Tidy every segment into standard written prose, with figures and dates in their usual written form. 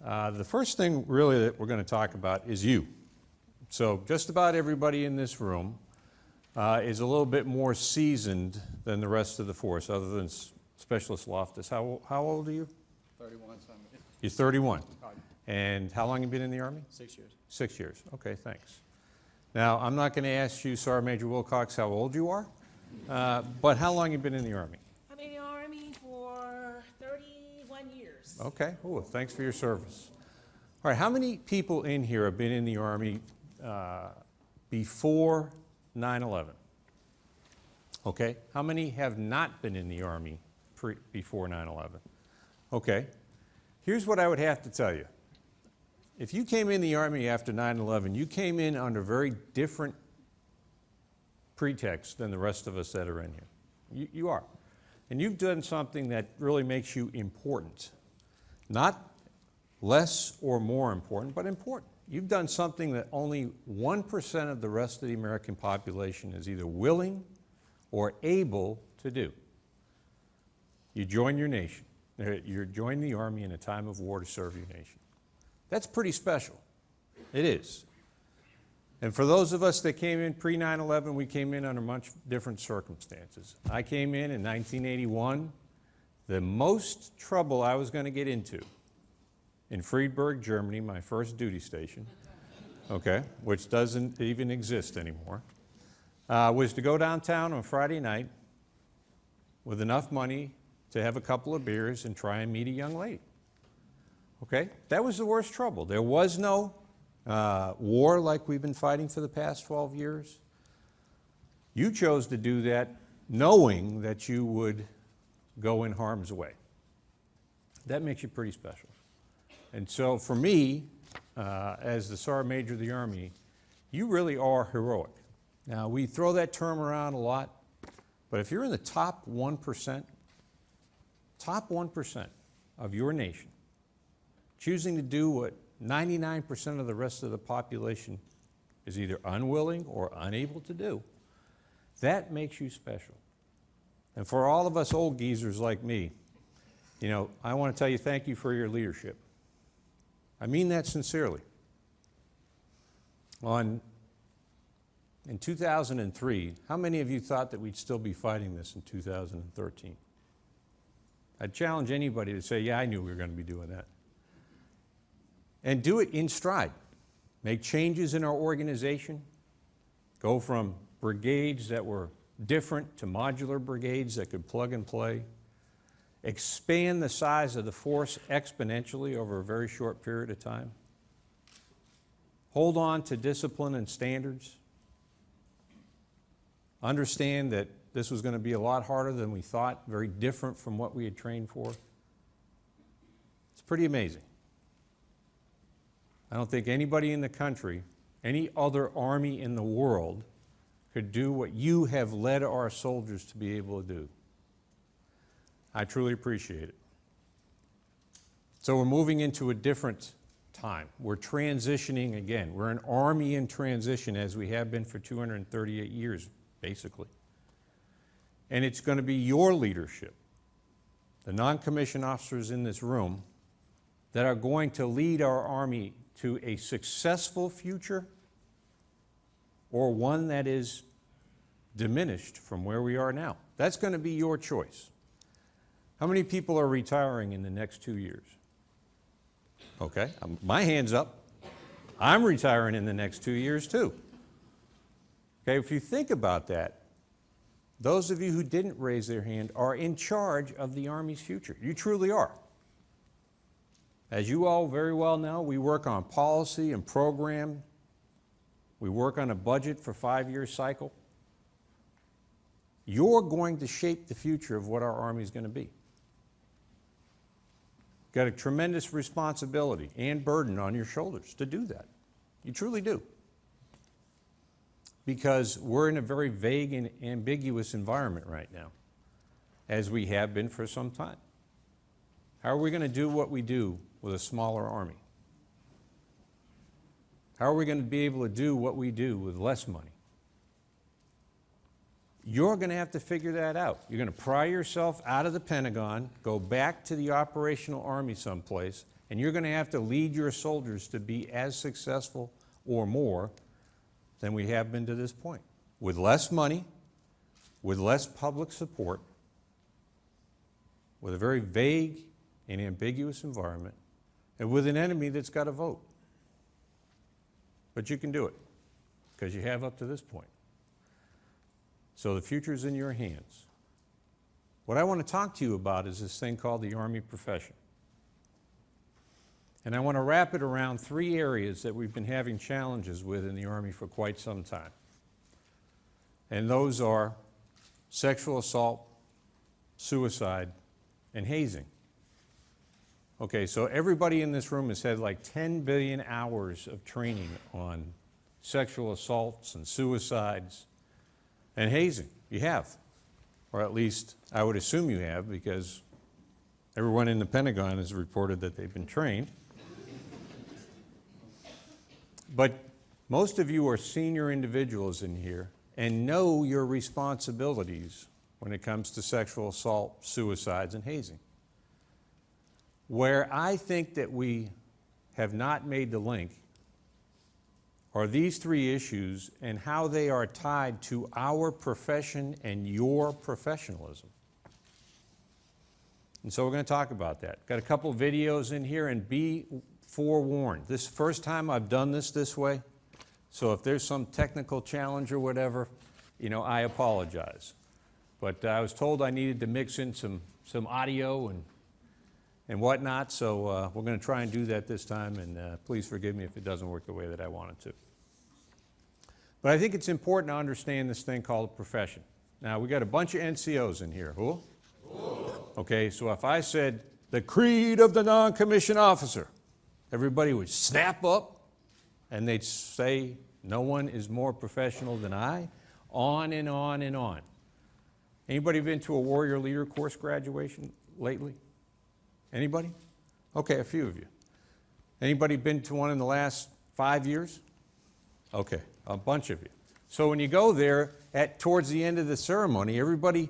The first thing really that we're going to talk about is you. So just about everybody in this room is a little bit more seasoned than the rest of the force, other than Specialist Loftus. How old are you? 31. You're 31. And how long have you been in the Army? 6 years. 6 years. Okay, thanks. Now, I'm not going to ask you, Sergeant Major Wilcox, how old you are, but how long have you been in the Army? I've been in the Army for 31 years. Okay, oh, thanks for your service. All right, how many people in here have been in the Army before 9/11? Okay, how many have not been in the Army before 9/11? Okay, here's what I would have to tell you. If you came in the Army after 9/11, you came in under very different pretext than the rest of us that are in here. You are. And you've done something that really makes you important. Not less or more important, but important. You've done something that only 1% of the rest of the American population is either willing or able to do. You join your nation. You join the Army in a time of war to serve your nation. That's pretty special. It is. And for those of us that came in pre-9/11, we came in under much different circumstances. I came in 1981. The most trouble I was going to get into in Friedberg, Germany, my first duty station, okay, which doesn't even exist anymore, was to go downtown on Friday night with enough money to have a couple of beers and try and meet a young lady. Okay, that was the worst trouble. There was no war like we've been fighting for the past 12 years. You chose to do that knowing that you would go in harm's way. That makes you pretty special. And so for me, as the Sergeant Major of the Army, you really are heroic. Now, we throw that term around a lot, but if you're in the top 1% of your nation, choosing to do what 99% of the rest of the population is either unwilling or unable to do, that makes you special. And for all of us old geezers like me, you know, I want to tell you thank you for your leadership. I mean that sincerely. In 2003, how many of you thought that we'd still be fighting this in 2013? I'd challenge anybody to say, yeah, I knew we were going to be doing that. And do it in stride. Make changes in our organization. Go from brigades that were different to modular brigades that could plug and play. Expand the size of the force exponentially over a very short period of time. Hold on to discipline and standards. Understand that this was going to be a lot harder than we thought, very different from what we had trained for. It's pretty amazing. I don't think anybody in the country, any other army in the world, could do what you have led our soldiers to be able to do. I truly appreciate it. So we're moving into a different time. We're transitioning again. We're an army in transition, as we have been for 238 years, basically. And it's going to be your leadership, the non-commissioned officers in this room, that are going to lead our Army to a successful future or one that is diminished from where we are now. That's going to be your choice. How many people are retiring in the next 2 years? Okay, my hand's up. I'm retiring in the next 2 years too. Okay, if you think about that, those of you who didn't raise their hand are in charge of the Army's future. You truly are. As you all very well know, we work on policy and program. We work on a budget for a 5-year cycle. You're going to shape the future of what our Army is going to be. Got a tremendous responsibility and burden on your shoulders to do that. You truly do. Because we're in a very vague and ambiguous environment right now, as we have been for some time. How are we going to do what we do with a smaller Army? How are we going to be able to do what we do with less money? You're going to have to figure that out. You're going to pry yourself out of the Pentagon, go back to the operational Army someplace, And you're going to have to lead your soldiers to be as successful or more than we have been to this point, with less money, with less public support, with a very vague and ambiguous environment, and with an enemy that's got to vote. But you can do it, because you have up to this point. So the future's in your hands. What I want to talk to you about is this thing called the Army profession. And I want to wrap it around 3 areas that we've been having challenges with in the Army for quite some time. And those are sexual assault, suicide, and hazing. Okay, so everybody in this room has had like 10 billion hours of training on sexual assaults and suicides and hazing. You have, or at least I would assume you have, because everyone in the Pentagon has reported that they've been trained. But most of you are senior individuals in here and know your responsibilities when it comes to sexual assault, suicides, and hazing. Where I think that we have not made the link are these 3 issues and how they are tied to our profession and your professionalism. And so we're going to talk about that. Got a couple videos in here, and be forewarned. This is the first time I've done this way, so if there's some technical challenge or whatever, you know, I apologize. But I was told I needed to mix in some audio and whatnot, so we're going to try and do that this time, and please forgive me if it doesn't work the way that I want it to. But I think it's important to understand this thing called a profession. Now, we got a bunch of NCOs in here. Who? Okay, so if I said the creed of the non-commissioned officer, everybody would snap up and they'd say, no one is more professional than I, on and on and on. Anybody been to a warrior leader course graduation lately? Anybody? Okay, a few of you. Anybody been to one in the last 5 years? Okay, a bunch of you. So when you go there, towards the end of the ceremony, everybody,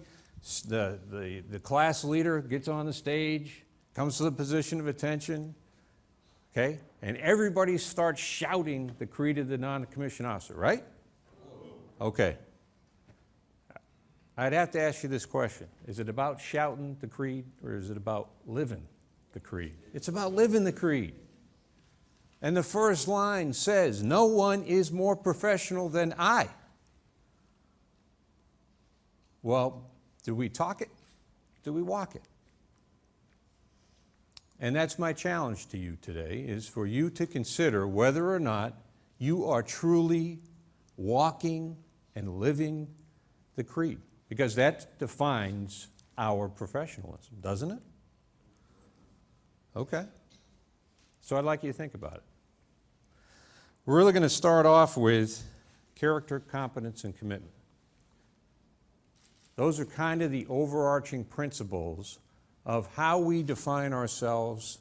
the class leader gets on the stage, comes to the position of attention, okay? And everybody starts shouting the creed of the non-commissioned officer, right? Okay. I'd have to ask you this question. Is it about shouting the creed, or is it about living the creed? It's about living the creed. And the first line says, no one is more professional than I. Well, do we talk it? Do we walk it? And that's my challenge to you today, is for you to consider whether or not you are truly walking and living the creed. Because that defines our professionalism, doesn't it? Okay. So I'd like you to think about it. We're really going to start off with character, competence, and commitment. Those are kind of the overarching principles of how we define ourselves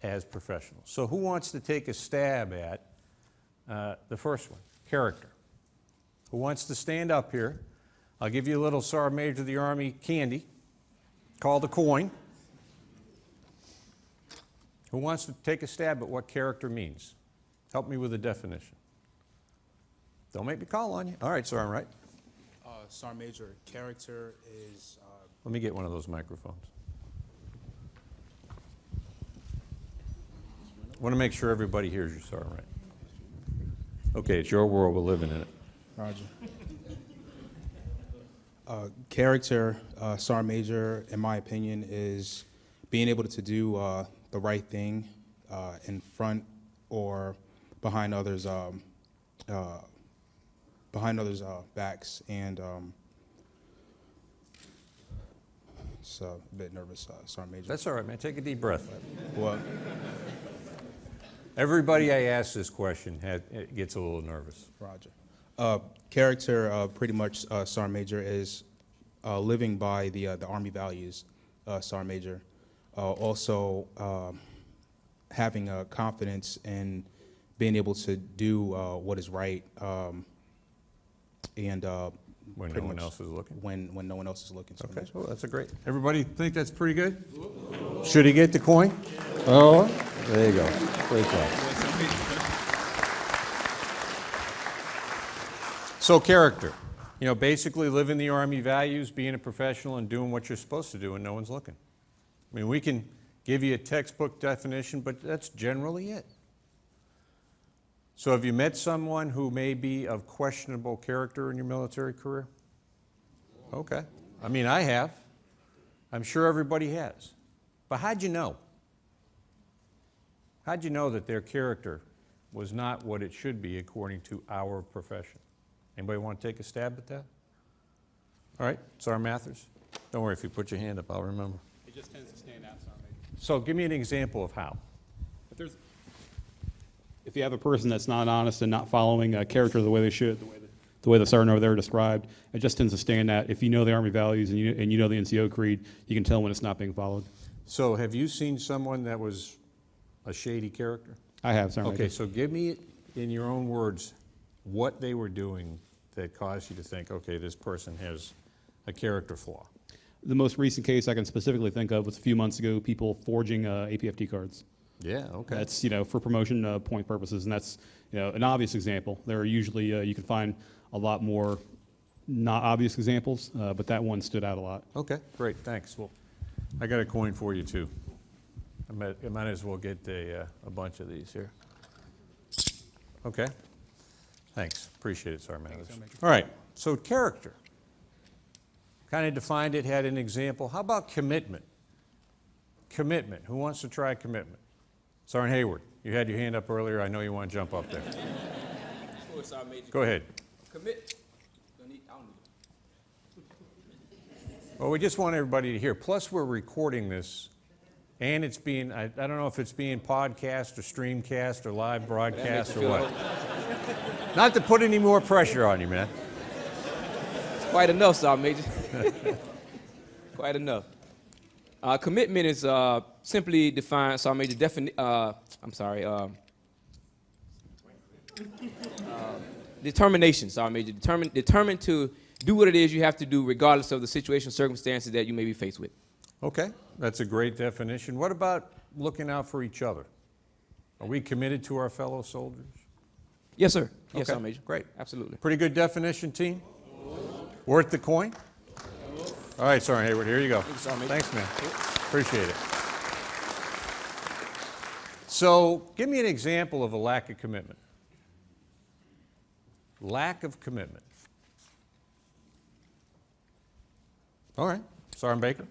as professionals. So who wants to take a stab at the first one, character? Who wants to stand up here? I'll give you a little Sergeant Major of the Army candy called a coin. Who wants to take a stab at what character means? Help me with a definition. Don't make me call on you. All right, Sergeant Wright. Sergeant Major, character is... Let me get one of those microphones. I want to make sure everybody hears you, Sergeant Wright. Okay, it's your world, we're living in it. Roger. Character, Sergeant Major, in my opinion, is being able to do the right thing in front or behind others' backs, and it's a bit nervous, Sergeant Major. That's all right, man. Take a deep breath. Well, Everybody I ask this question gets a little nervous. Roger. Character, pretty much, Sergeant Major, is living by the Army values, Sergeant Major. Also, having confidence in being able to do what is right, and When no one else is looking? When no one else is looking. Sergeant Okay, Major. well, that's a great. Everybody think that's pretty good? Should he get the coin? Oh. There you go. Great job. So character, you know, basically living the Army values, being a professional, and doing what you're supposed to do when no one's looking. I mean, we can give you a textbook definition, but that's generally it. So have you met someone who may be of questionable character in your military career? Okay. I mean, I have. I'm sure everybody has. But how'd you know? How'd you know that their character was not what it should be according to our profession? Anybody want to take a stab at that? All right, Sergeant Mathers. Don't worry, if you put your hand up, I'll remember. It just tends to stand out, Sergeant Major. So give me an example of how. If you have a person that's not honest and not following character the way they should, the way the sergeant over there described, it just tends to stand out. If you know the Army values and you know the NCO creed, you can tell when it's not being followed. So have you seen someone that was a shady character? I have, Sergeant Okay, Major. so give me, in your own words, what they were doing that caused you to think, okay, this person has a character flaw. The most recent case I can specifically think of was a few months ago, people forging APFT cards. Yeah, okay. That's, you know, for promotion point purposes, and that's, you know, an obvious example. There are usually, you can find a lot more not obvious examples, but that one stood out a lot. Okay, great, thanks. Well, I got a coin for you too. I might as well get a bunch of these here. Okay, thanks, appreciate it, Sergeant Mathers. All right, so character. Kind of defined it, had an example. How about commitment? Commitment, who wants to try commitment? Sergeant Hayward, you had your hand up earlier. I know you want to jump up there. Sure, Sergeant Major. Go ahead. Commit. I don't need Well, we just want everybody to hear. Plus, we're recording this, and it's being, I don't know if it's being podcast or streamcast or live broadcast or what. Not to put any more pressure on you, man. It's quite enough, Sergeant Major. Quite enough. Commitment is simply defined, Sergeant Major, determination, Sergeant Major. Determined to do what it is you have to do regardless of the situation, circumstances that you may be faced with. Okay, that's a great definition. What about looking out for each other? Are we committed to our fellow soldiers? Yes, sir. Yes, Okay, Sergeant Major. great. Absolutely. Pretty good definition, team? Worth the coin? All right, Sergeant Hayward, here you go. Sergeant Major. Thanks, man. Appreciate it. So, give me an example of a lack of commitment. Lack of commitment. All right, Sergeant Baker.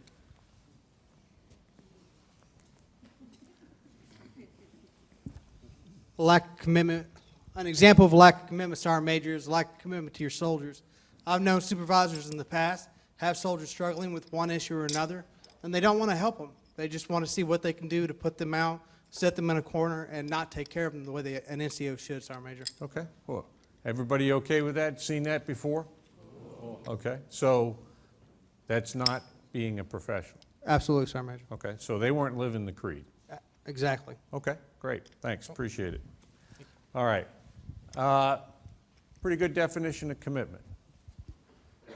Lack of commitment. An example of a lack of commitment, Sergeant Major, is lack of commitment to your soldiers. I've known supervisors in the past have soldiers struggling with one issue or another, and they don't want to help them. They just want to see what they can do to put them out, set them in a corner, and not take care of them the way an NCO should, Sergeant Major. Okay, well, everybody okay with that? Seen that before? Okay, so that's not being a professional. Absolutely, Sergeant Major. Okay, so they weren't living the creed. Exactly. Okay, great, thanks, appreciate it. All right, pretty good definition of commitment.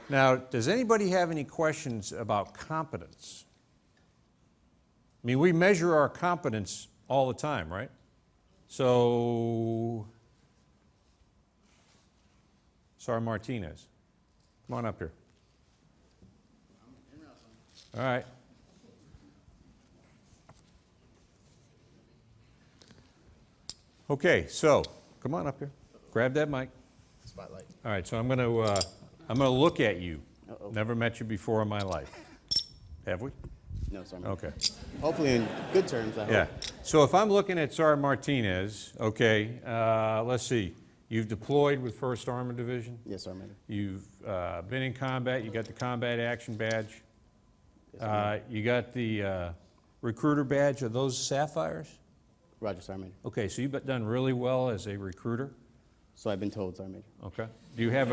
Now, does anybody have any questions about competence? I mean, we measure our competence all the time, right? So, Sergeant Martinez, come on up here. All right. Okay, so come on up here. Grab that mic. Spotlight. All right, so I'm going to look at you. Never met you before in my life. Have we? No, sorry. Okay. Hopefully in good terms, I hope. Yeah. So if I'm looking at Sergeant Martinez, okay, let's see. You've deployed with 1st Armored Division. Yes, sir, Major. You've been in combat. You got the Combat Action Badge. Yes, sir, You got the recruiter badge. Are those sapphires? Roger, sir, Major. Okay, so you've done really well as a recruiter. So I've been told, sir, Major. Okay. Do you have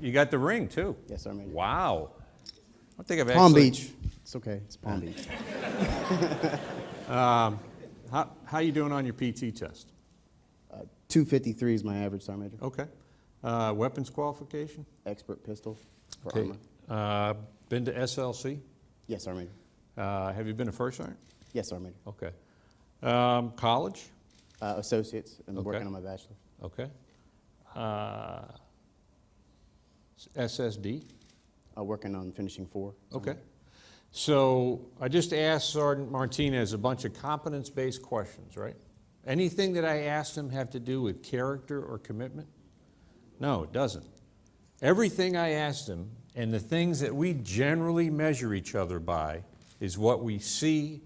you got the ring too? Yes, sir, Major. Wow. I think I've Palm actually. Beach. It's okay. It's Palm Beach. How you doing on your PT test? 253 is my average, sir, Major. Okay. Weapons qualification? Expert pistol for Okay. armor. Been to SLC? Yes, sir, Major. Have you been to First Sergeant? Yes, sir, Major. Okay. College? Associates, and Okay. working on my bachelor's. Okay. SSD? Working on finishing 4. Okay. So I just asked Sergeant Martinez a bunch of competence-based questions, right? Anything that I asked him have to do with character or commitment? No, it doesn't. Everything I asked him, and the things that we generally measure each other by, is what we see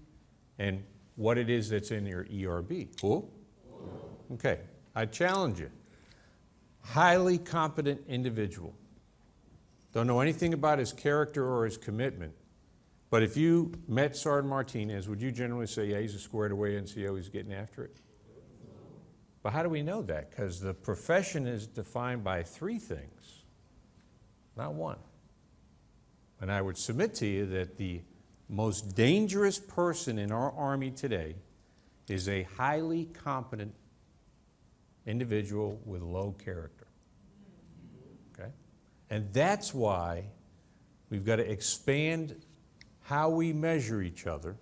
and what it is that's in your ERB. Cool? Okay. I challenge you. Highly competent individual. Don't know anything about his character or his commitment. But if you met Sergeant Martinez, would you generally say, yeah, he's a squared away NCO, he's getting after it? But how do we know that? Because the profession is defined by 3 things, not 1. And I would submit to you that the most dangerous person in our Army today is a highly competent individual with low character. Okay? And that's why we've got to expand how we measure each other,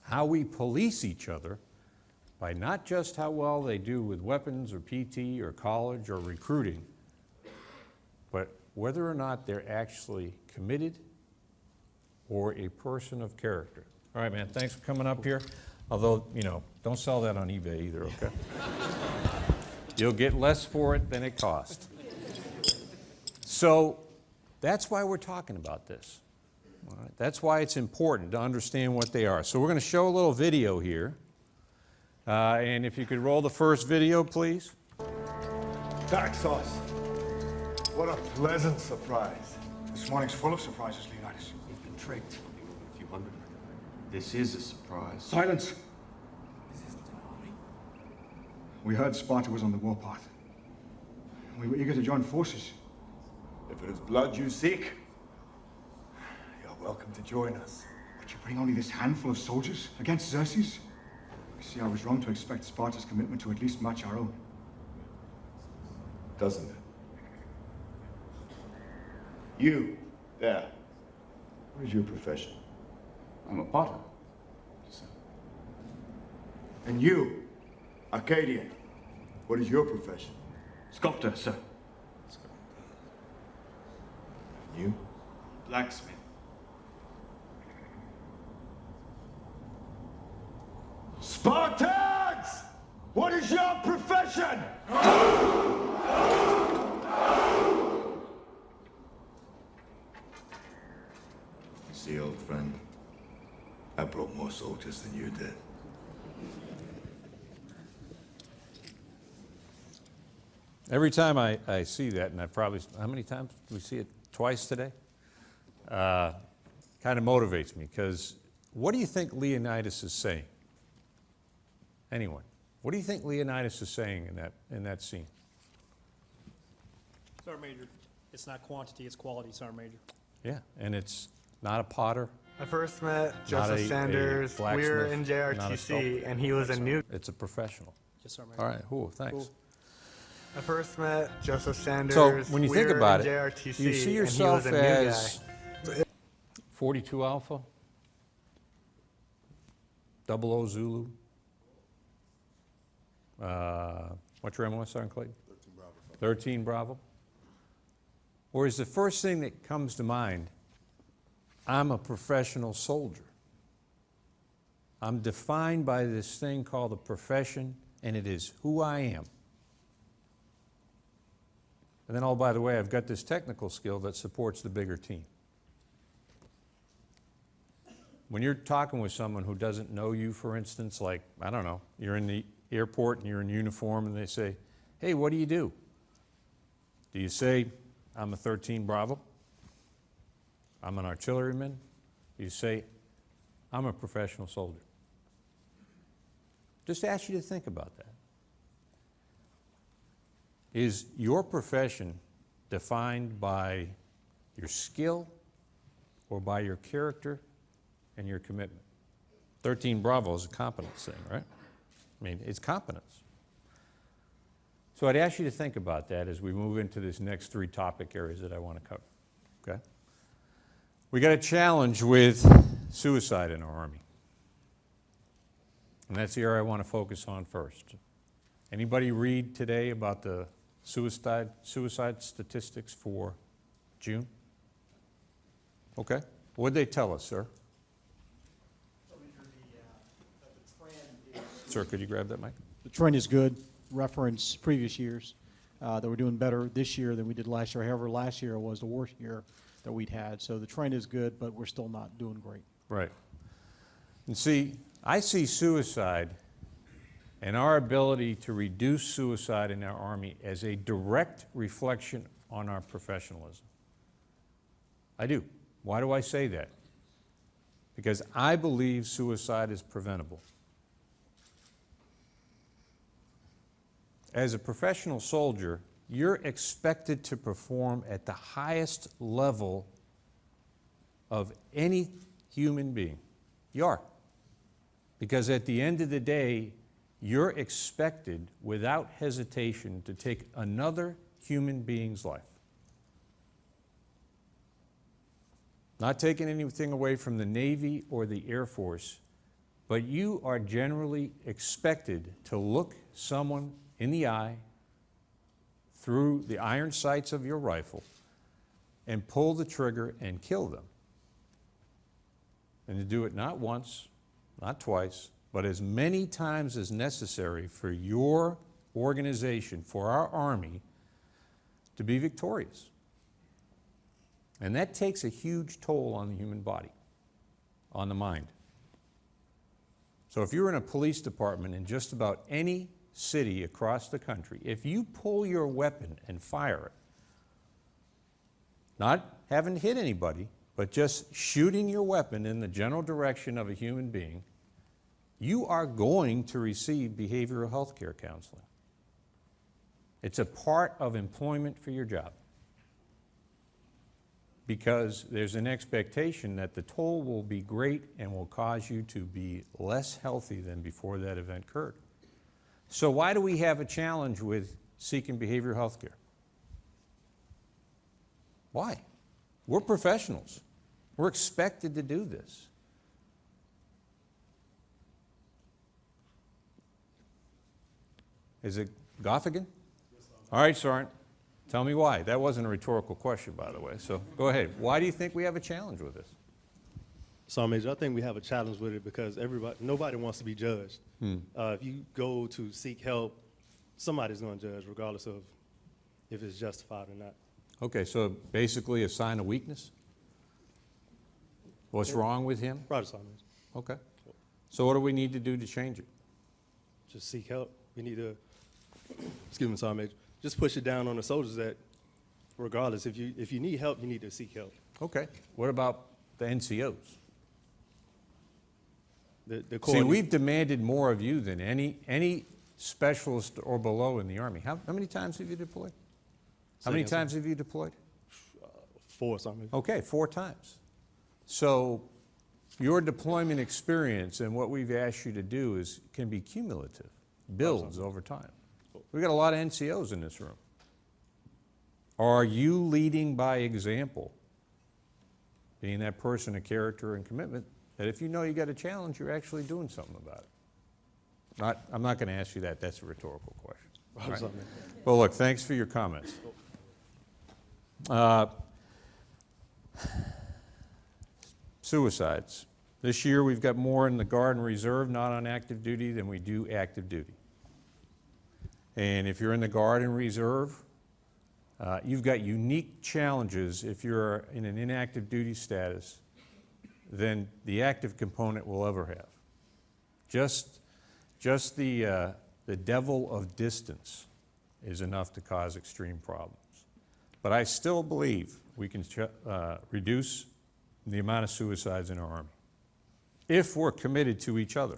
how we police each other, by not just how well they do with weapons or PT or college or recruiting, but whether or not they're actually committed or a person of character. All right, man, thanks for coming up here. Although, you know, don't sell that on eBay either, okay? You'll get less for it than it cost. So that's why we're talking about this. All right? That's why it's important to understand what they are. So we're going to show a little video here. And if you could roll the first video, please. Dark sauce. What a pleasant surprise. This morning's full of surprises, Leonidas. We've been tricked. A few hundred. This is a surprise. Silence. This isn't an army. We heard Sparta was on the warpath. We were eager to join forces. If it is blood you seek, you're welcome to join us. But you bring only this handful of soldiers against Xerxes? You see, I was wrong to expect Sparta's commitment to at least match our own. Doesn't it? You, there. What is your profession? I'm a potter. And you, Arcadian, what is your profession? Sculptor, sir. And you? Blacksmith. Spartans! What is your profession? See, old friend, I brought more soldiers than you did. Every time I see that, and I probably, how many times do we see it? Twice today? Kind of motivates me, because what do you think Leonidas is saying? Anyone? What do you think Leonidas is saying in that scene? Sergeant Major, it's not quantity, it's quality, Sergeant Major. Yeah, and it's not a potter. I first met Not Joseph a Sanders. We were blacksmith, in not a JRTC, sculptor. and he was a new. It's a professional. Yes, Sergeant Major. All right, cool, thanks. Cool. I first met Joseph Sanders. So when you we think were about in it, JRTC, you see and yourself he was a as new guy. 42 Alpha, 00 Zulu. What's your MOS, Sergeant Clayton? 13 Bravo. 13 Bravo. Or is the first thing that comes to mind, I'm a professional soldier. I'm defined by this thing called a profession, and it is who I am. And then, oh, by the way, I've got this technical skill that supports the bigger team. When you're talking with someone who doesn't know you, for instance, like, I don't know, you're in the airport and you're in uniform and they say, hey, what do you do? Do you say, I'm a 13 Bravo? I'm an artilleryman? Do you say, I'm a professional soldier? Just ask you to think about that. Is your profession defined by your skill or by your character and your commitment? 13 Bravo is a competence thing, right? I mean, it's competence. So I'd ask you to think about that as we move into this next 3 topic areas that I want to cover, okay? We got a challenge with suicide in our Army. And that's the area I want to focus on first. Anybody read today about the suicide statistics for June? Okay. What'd they tell us, sir? Sir, could you grab that mic? The trend is good. Reference previous years that we're doing better this year than we did last year. However, last year was the worst year that we'd had. So the trend is good, but we're still not doing great. Right. And see, I see suicide and our ability to reduce suicide in our Army as a direct reflection on our professionalism. I do. Why do I say that? Because I believe suicide is preventable. As a professional soldier, you're expected to perform at the highest level of any human being. You are. Because at the end of the day, you're expected, without hesitation, to take another human being's life. Not taking anything away from the Navy or the Air Force, but you are generally expected to look someone in the eye through the iron sights of your rifle and pull the trigger and kill them. And to do it not once, not twice, but as many times as necessary for your organization, for our Army, to be victorious. And that takes a huge toll on the human body, on the mind. So if you're in a police department in just about any city across the country, if you pull your weapon and fire it, not having hit anybody, but just shooting your weapon in the general direction of a human being, you are going to receive behavioral health care counseling. It's a part of employment for your job, because there's an expectation that the toll will be great and will cause you to be less healthy than before that event occurred. So why do we have a challenge with seeking behavioral health care? Why? We're professionals. We're expected to do this. Is it Goffigan? All right, Sergeant. Tell me why. That wasn't a rhetorical question, by the way. So go ahead. Why do you think we have a challenge with this? Sergeant Major, I think we have a challenge with it because nobody wants to be judged. If you go to seek help, somebody's going to judge regardless of if it's justified or not. Okay, so basically a sign of weakness? What's wrong with him? Roger, Sergeant Major. Okay. So what do we need to do to change it? Just seek help. We need to, excuse me, Sergeant Major, just push it down on the soldiers that regardless, if you need help, you need to seek help. Okay. What about the NCOs? The See, we've demanded more of you than any specialist or below in the Army. How many times have you deployed? How many times have you deployed? 4, Sergeant Major. Okay, 4 times. So your deployment experience and what we've asked you to do can be cumulative, builds over time. We've got a lot of NCOs in this room. Are you leading by example, being that person of character and commitment, that if you know you got a challenge, you're actually doing something about it? I'm not going to ask you that. That's a rhetorical question. Right. Well, look, thanks for your comments. Suicides. This year we've got more in the Guard and Reserve, not on active duty, than we do active duty. And if you're in the Guard and Reserve, you've got unique challenges if you're in an inactive duty status than the active component will ever have. Just the devil of distance is enough to cause extreme problems. But I still believe we can reduce the amount of suicides in our Army if we're committed to each other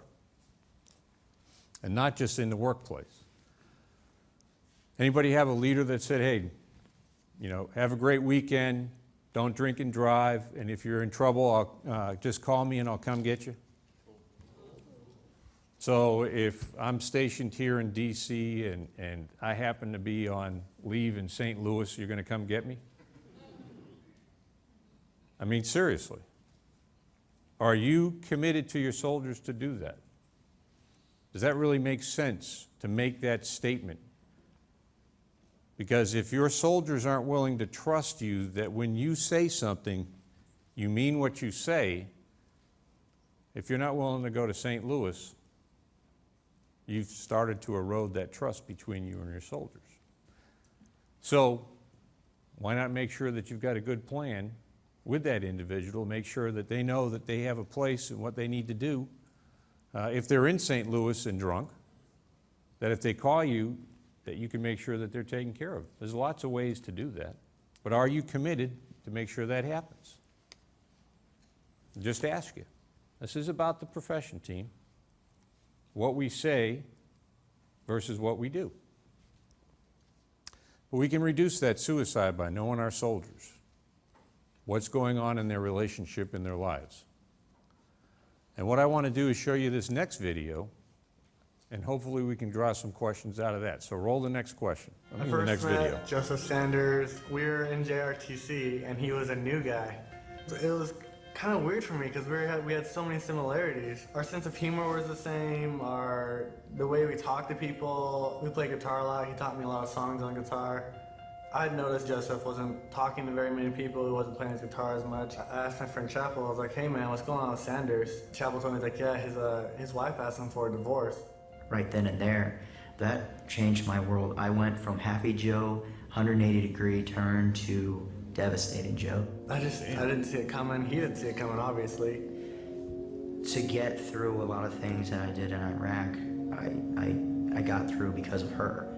and not just in the workplace. Anybody have a leader that said, hey, have a great weekend, don't drink and drive, and if you're in trouble, just call me and I'll come get you? So if I'm stationed here in D.C. and I happen to be on leave in St. Louis, you're going to come get me? I mean, seriously. Are you committed to your soldiers to do that? Does that really make sense to make that statement? Because if your soldiers aren't willing to trust you that when you say something, you mean what you say, if you're not willing to go to St. Louis, you've started to erode that trust between you and your soldiers. So why not make sure that you've got a good plan with that individual, make sure that they know that they have a place and what they need to do. If they're in St. Louis and drunk, that if they call you, that you can make sure that they're taken care of. There's lots of ways to do that. But are you committed to make sure that happens? Just ask you. This is about the profession, team. What we say versus what we do. But we can reduce that suicide by knowing our soldiers, what's going on in their relationship in their lives. And what I want to do is show you this next video, and hopefully we can draw some questions out of that. So roll the next question. I The first next met video. Joseph Sanders. We were in JRTC, and he was a new guy. It was kind of weird for me because we had so many similarities. Our sense of humor was the same. The way we talk to people. We play guitar a lot. He taught me a lot of songs on guitar. I'd noticed Joseph wasn't talking to very many people. He wasn't playing his guitar as much. I asked my friend Chappell. I was like, "Hey man, what's going on with Sanders?" Chappell told me, like, "Yeah, his wife asked him for a divorce." Right then and there, that changed my world. I went from Happy Joe, 180-degree turn, to devastated Joe. I didn't see it coming. He didn't see it coming, obviously. To get through a lot of things that I did in Iraq, I got through because of her.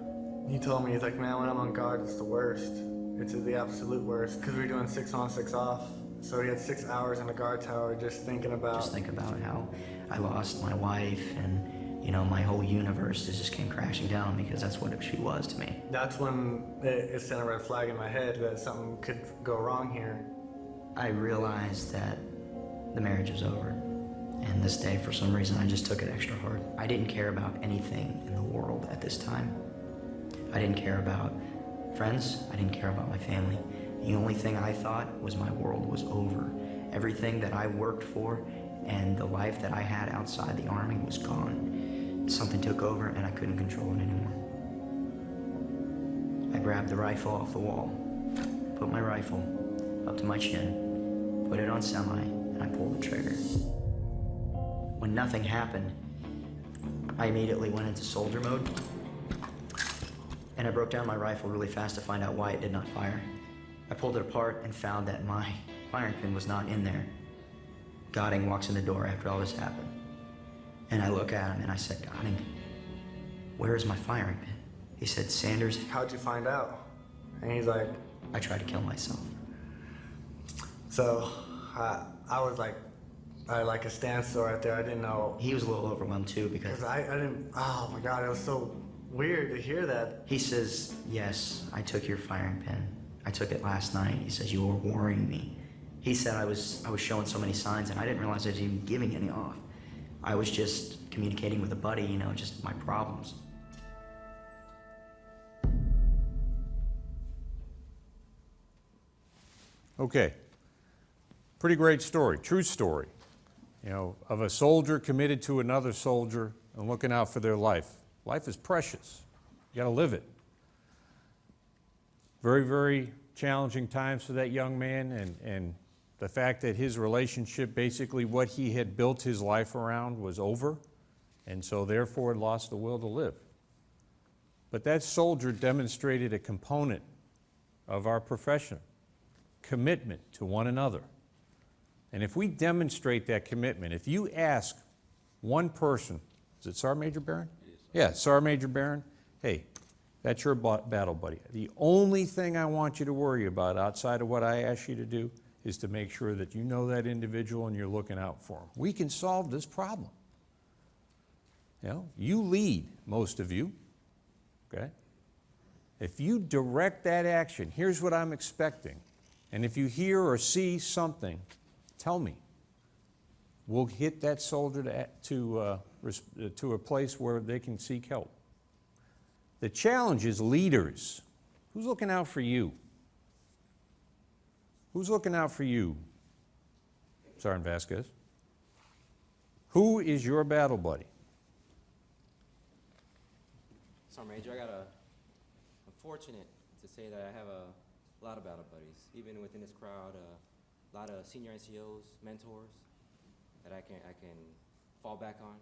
He told me, he's like, "Man, when I'm on guard, it's the worst. It's the absolute worst." Because we were doing 6 on, 6 off. So he had 6 hours in the guard tower just thinking about... Just think about how I lost my wife and, you know, my whole universe just came crashing down because that's what she was to me. That's when it sent a red flag in my head that something could go wrong here. I realized that the marriage was over. And this day, for some reason, I just took it extra hard. I didn't care about anything in the world at this time. I didn't care about friends. I didn't care about my family. The only thing I thought was my world was over. Everything that I worked for and the life that I had outside the Army was gone. Something took over and I couldn't control it anymore. I grabbed the rifle off the wall, put my rifle up to my chin, put it on semi, and I pulled the trigger. When nothing happened, I immediately went into soldier mode, and I broke down my rifle really fast to find out why it did not fire. I pulled it apart and found that my firing pin was not in there. Godding walks in the door after all this happened. And I look at him and I said, "Godding, where is my firing pin?" He said, "Sanders." "How'd you find out?" And he's like, "I tried to kill myself." So I was like, I like a standstill right there. I didn't know. He was a little overwhelmed too because I didn't, oh my God, it was so weird to hear that. He says, "Yes, I took your firing pin. I took it last night." He says, "You were worrying me." He said I was showing so many signs and I didn't realize I was even giving any off. I was just communicating with a buddy, you know, just my problems. Okay. Pretty great story, true story, you know, of a soldier committed to another soldier and looking out for their life. Life is precious. You got to live it. Very, very challenging times for that young man, and the fact that his relationship, basically what he had built his life around, was over, and so therefore lost the will to live. But that soldier demonstrated a component of our profession, commitment to one another. And if we demonstrate that commitment, if you ask one person, is it Sergeant Major Barron? Yeah, Sergeant Major Barron, hey, that's your battle buddy. The only thing I want you to worry about outside of what I ask you to do is to make sure that you know that individual and you're looking out for him. We can solve this problem. You know, you lead, most of you, okay? If you direct that action, here's what I'm expecting. And if you hear or see something, tell me. We'll hit that soldier to a place where they can seek help. The challenge is leaders. Who's looking out for you? Who's looking out for you, Sergeant Vasquez? Who is your battle buddy? Sergeant Major, I'm fortunate to say that I have a lot of battle buddies. Even within this crowd, a lot of senior NCOs, mentors that I can fall back on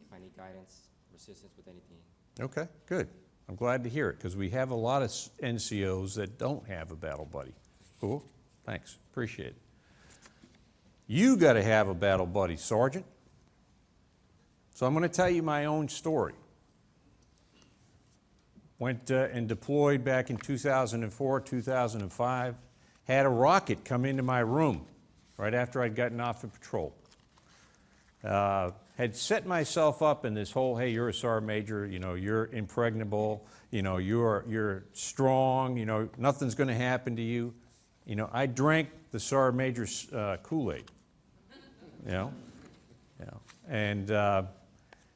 if I need guidance or assistance with anything. Okay, good. I'm glad to hear it, because we have a lot of NCOs that don't have a battle buddy. Cool, thanks, appreciate it. You got to have a battle buddy, Sergeant. So I'm going to tell you my own story. Went and deployed back in 2004, 2005. Had a rocket come into my room right after I'd gotten off the patrol. Had set myself up in this whole, hey, you're a sergeant major, you know, you're impregnable, you know, you're strong, you know, nothing's going to happen to you. You know, I drank the sergeant major's Kool-Aid, you know, and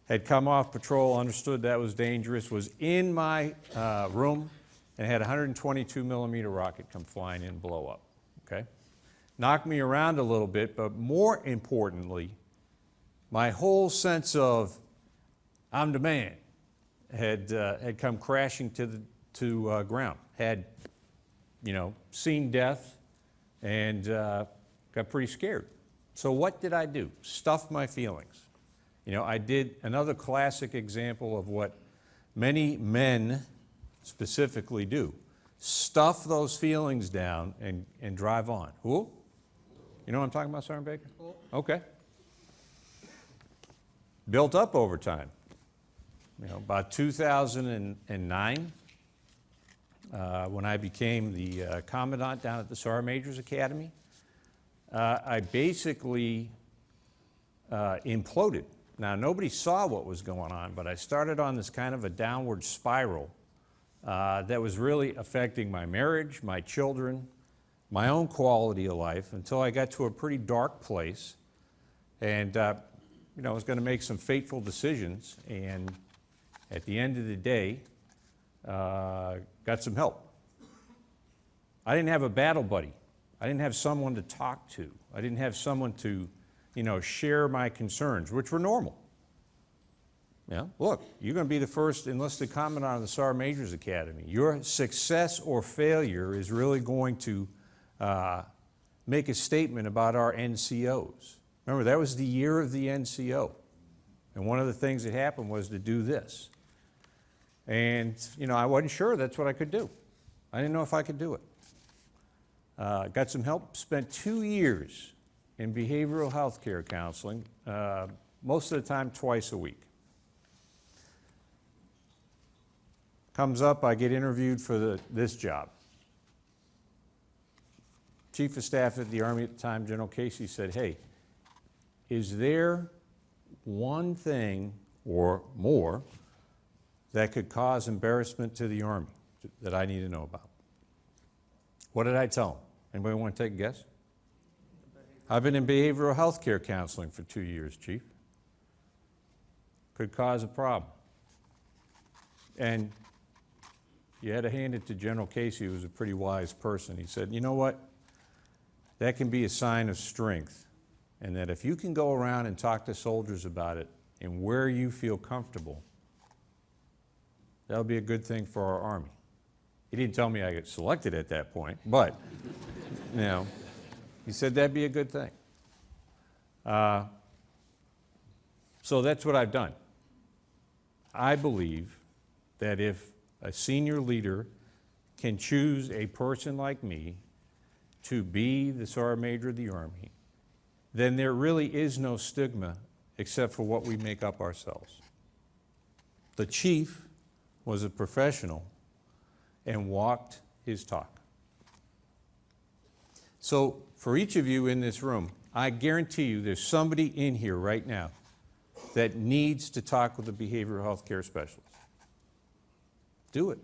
had come off patrol, understood that was dangerous, was in my room, and had a 122 millimeter rocket come flying in and blow up, okay? Knocked me around a little bit, but more importantly, my whole sense of I'm the man had come crashing to ground. Had, you know, seen death and got pretty scared. So what did I do? Stuff my feelings. You know, I did another classic example of what many men specifically do. Stuff those feelings down and drive on. Who? You know what I'm talking about, Sergeant Baker? Cool. Okay. Built up over time. You know, about 2009, when I became the commandant down at the Sergeant Major's Academy, I basically imploded. Now, nobody saw what was going on, but I started on this kind of a downward spiral that was really affecting my marriage, my children, my own quality of life, until I got to a pretty dark place. And you know, I was going to make some fateful decisions, and at the end of the day, got some help. I didn't have a battle buddy. I didn't have someone to talk to. I didn't have someone to, you know, share my concerns, which were normal. Yeah, look, you're going to be the first enlisted commandant of the Sergeant Major's Academy. Your success or failure is really going to make a statement about our NCOs. Remember, that was the year of the NCO. And one of the things that happened was to do this. And, you know, I wasn't sure that's what I could do. I didn't know if I could do it. Got some help, spent 2 years in behavioral health care counseling, most of the time twice a week. Comes up, I get interviewed for this job. Chief of Staff at the Army at the time, General Casey, said, hey, is there one thing or more that could cause embarrassment to the Army that I need to know about? What did I tell him? Anybody want to take a guess? I've been in behavioral health care counseling for 2 years, Chief. Could cause a problem. And you had to hand it to General Casey, who was a pretty wise person. He said, you know what? That can be a sign of strength. And that if you can go around and talk to soldiers about it and where you feel comfortable, that'll be a good thing for our Army. He didn't tell me I get selected at that point, but, you know, he said that'd be a good thing. So that's what I've done. I believe that if a senior leader can choose a person like me to be the Sergeant Major of the Army, then there really is no stigma except for what we make up ourselves. The chief was a professional and walked his talk. So for each of you in this room, I guarantee you there's somebody in here right now that needs to talk with a behavioral health care specialist. Do it.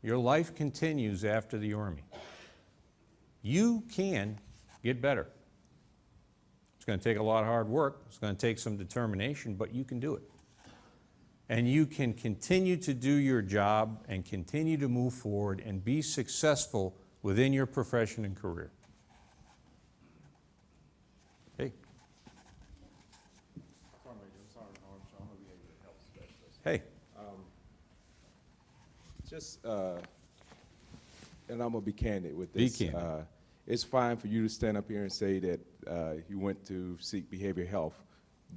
Your life continues after the Army. You can get better. It's going to take a lot of hard work. It's going to take some determination, but you can do it. And you can continue to do your job and continue to move forward and be successful within your profession and career. Hey. Hey. Just, and I'm gonna be candid with Be this. candid. It's fine for you to stand up here and say that you went to seek behavioral health,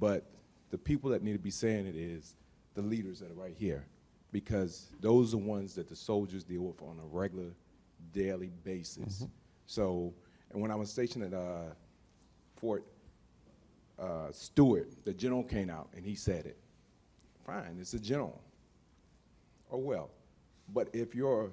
but the people that need to be saying it is the leaders that are right here, because those are the ones that the soldiers deal with on a regular, daily basis. So, and when I was stationed at Fort Stewart, the general came out and he said it. Fine, it's a general. Oh well, but if your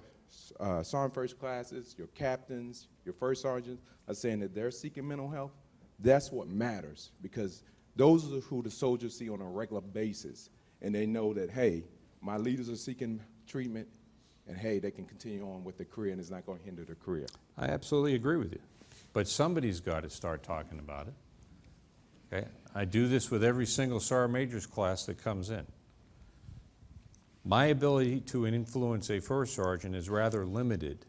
sergeant first classes, your captains, your first sergeants are saying that they're seeking mental health, that's what matters, because those are who the soldiers see on a regular basis, and they know that, hey, my leaders are seeking treatment, and hey, they can continue on with their career and it's not going to hinder their career. I absolutely agree with you. But somebody's got to start talking about it. Okay? I do this with every single sergeant major's class that comes in. My ability to influence a first sergeant is rather limited.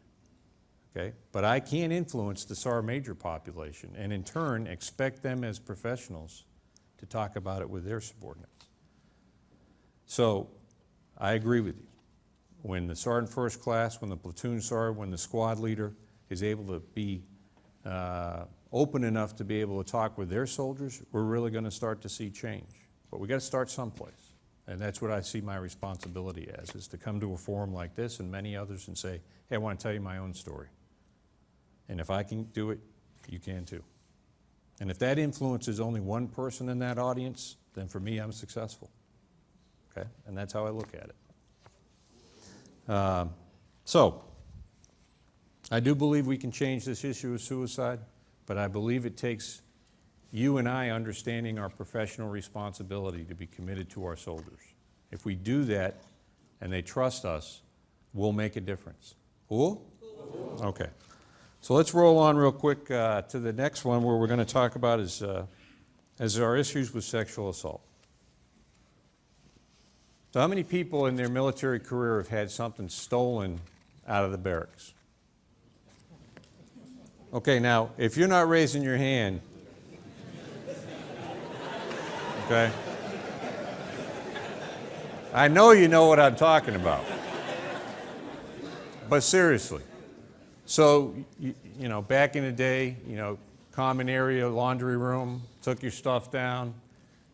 Okay? But I can influence the sergeant major population and in turn expect them as professionals to talk about it with their subordinates. So I agree with you. When the sergeant first class, when the platoon sergeant, when the squad leader is able to be open enough to be able to talk with their soldiers, we're really going to start to see change. But we got to start someplace. And that's what I see my responsibility as, is to come to a forum like this and many others and say, hey, I want to tell you my own story. And if I can do it, you can too. And if that influences only one person in that audience, then for me, I'm successful. Okay? And that's how I look at it. So, I do believe we can change this issue of suicide, but I believe it takes you and I understanding our professional responsibility to be committed to our soldiers. If we do that and they trust us, we'll make a difference. Cool? Okay. So let's roll on real quick to the next one where we're going to talk about is our issues with sexual assault. So how many people in their military career have had something stolen out of the barracks? Okay, now, if you're not raising your hand, okay, I know you know what I'm talking about. But seriously, so, you know, back in the day, you know, common area, laundry room, took your stuff down,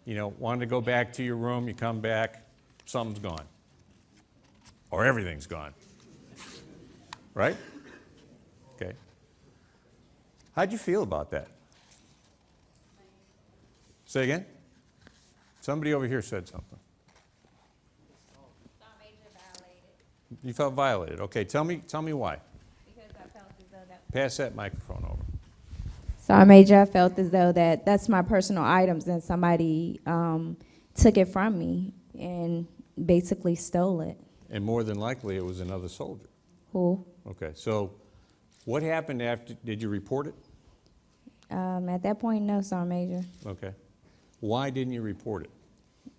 you know, wanted to go back to your room, you come back, something's gone. Or everything's gone. Right? Okay. How'd you feel about that? Say again? Somebody over here said something. You felt violated. Okay, tell me why. Because I felt as though that. Pass that microphone over. Sergeant Major, I felt as though that's my personal items and somebody took it from me and basically stole it. And more than likely, it was another soldier. Who? Okay, so what happened after, did you report it? At that point, no, Sergeant Major. Okay. Why didn't you report it?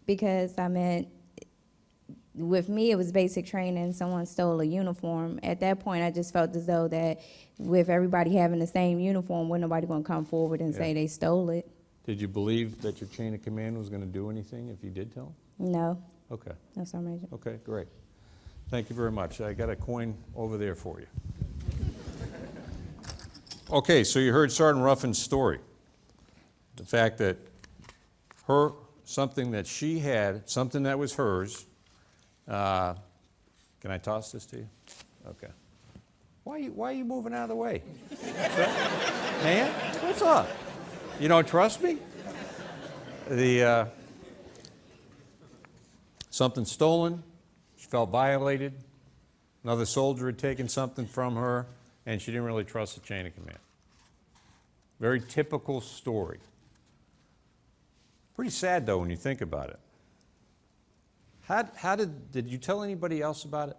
Because I meant, with me, it was basic training. Someone stole a uniform. At that point, I just felt as though that with everybody having the same uniform, wasn't nobody going to come forward and say they stole it. Did you believe that your chain of command was going to do anything if you did tell them? No. Okay. No, Sergeant Major. Okay, great. Thank you very much. I got a coin over there for you. Okay, so you heard Sergeant Ruffin's story. The fact that something that she had, something that was hers. Can I toss this to you? Okay. Why are you moving out of the way? Man, what's up? You don't trust me? Something stolen, she felt violated, another soldier had taken something from her, and she didn't really trust the chain of command. Very typical story. Pretty sad, though, when you think about it. How did you tell anybody else about it?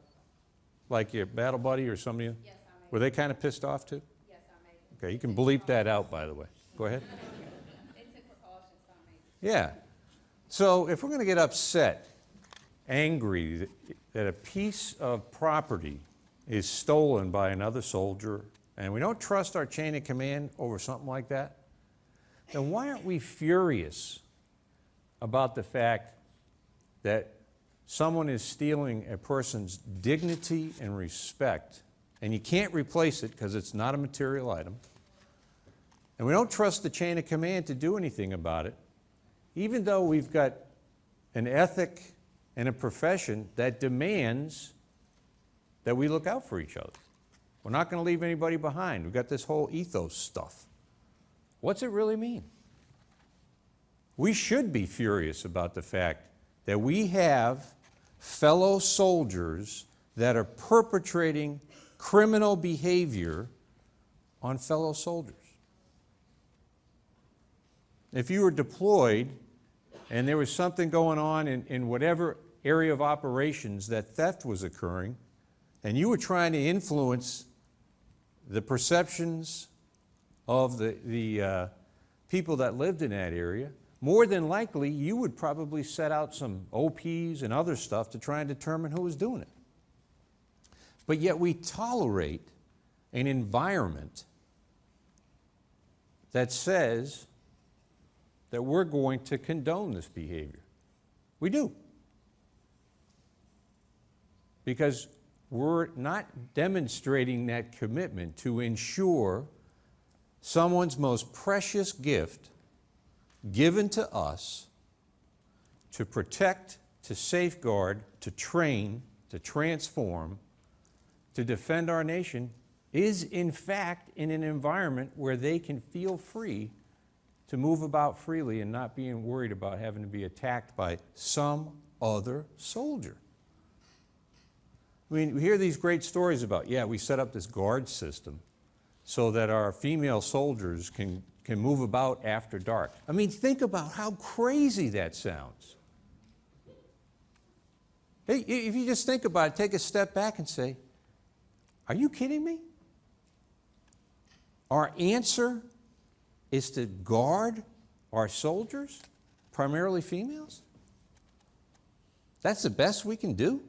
Like your battle buddy or somebody? Yes, I made. Were they kind of pissed off, too? Yes, I made. Okay, you can bleep that out, by the way. Go ahead. They took precautions, Sergeant Major. Yeah. So if we're going to get upset, angry that a piece of property is stolen by another soldier and we don't trust our chain of command over something like that, then why aren't we furious about the fact that someone is stealing a person's dignity and respect, and you can't replace it because it's not a material item, and we don't trust the chain of command to do anything about it, even though we've got an ethic and a profession that demands that we look out for each other. We're not going to leave anybody behind. We've got this whole ethos stuff. What's it really mean? We should be furious about the fact that we have fellow soldiers that are perpetrating criminal behavior on fellow soldiers. If you were deployed and there was something going on in whatever area of operations that theft was occurring, and you were trying to influence the perceptions of the people that lived in that area, more than likely you would probably set out some OPs and other stuff to try and determine who was doing it. But yet we tolerate an environment that says that we're going to condone this behavior. We do. Because we're not demonstrating that commitment to ensure someone's most precious gift given to us to protect, to safeguard, to train, to transform, to defend our nation is in fact in an environment where they can feel free to move about freely and not being worried about having to be attacked by some other soldier. I mean, we hear these great stories about, yeah, we set up this guard system so that our female soldiers can move about after dark. I mean, think about how crazy that sounds. Hey, if you just think about it, take a step back and say, are you kidding me? Our answer is to guard our soldiers, primarily females? That's the best we can do?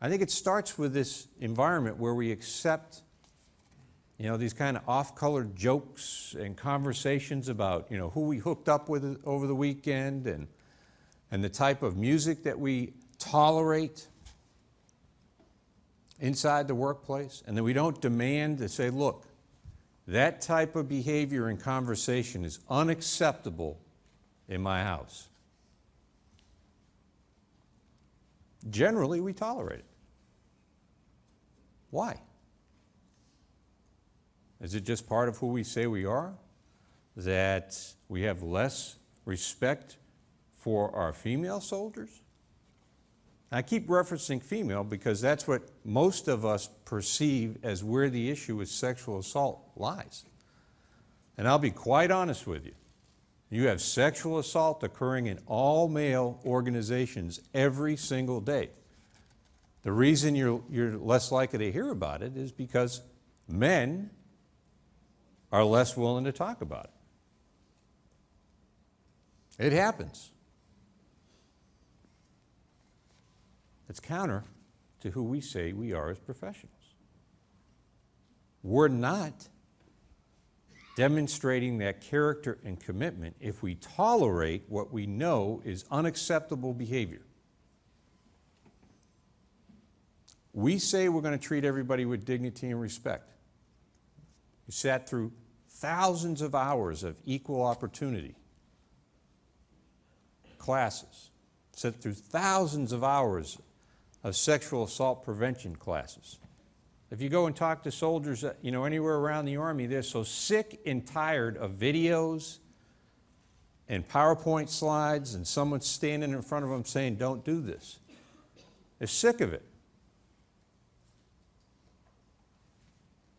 I think it starts with this environment where we accept, these kind of off-colored jokes and conversations about, who we hooked up with over the weekend and the type of music that we tolerate inside the workplace, and then we don't demand to say, look, that type of behavior and conversation is unacceptable in my house. Generally, we tolerate it. Why? Is it just part of who we say we are? That we have less respect for our female soldiers? I keep referencing female because that's what most of us perceive as where the issue with sexual assault lies. And I'll be quite honest with you. You have sexual assault occurring in all male organizations every single day. The reason you're less likely to hear about it is because men are less willing to talk about it. It happens. It's counter to who we say we are as professionals. We're not demonstrating that character and commitment if we tolerate what we know is unacceptable behavior. We say we're going to treat everybody with dignity and respect. We sat through thousands of hours of equal opportunity classes, sat through thousands of hours of sexual assault prevention classes. If you go and talk to soldiers, anywhere around the Army, they're so sick and tired of videos and PowerPoint slides and someone standing in front of them saying, don't do this. They're sick of it.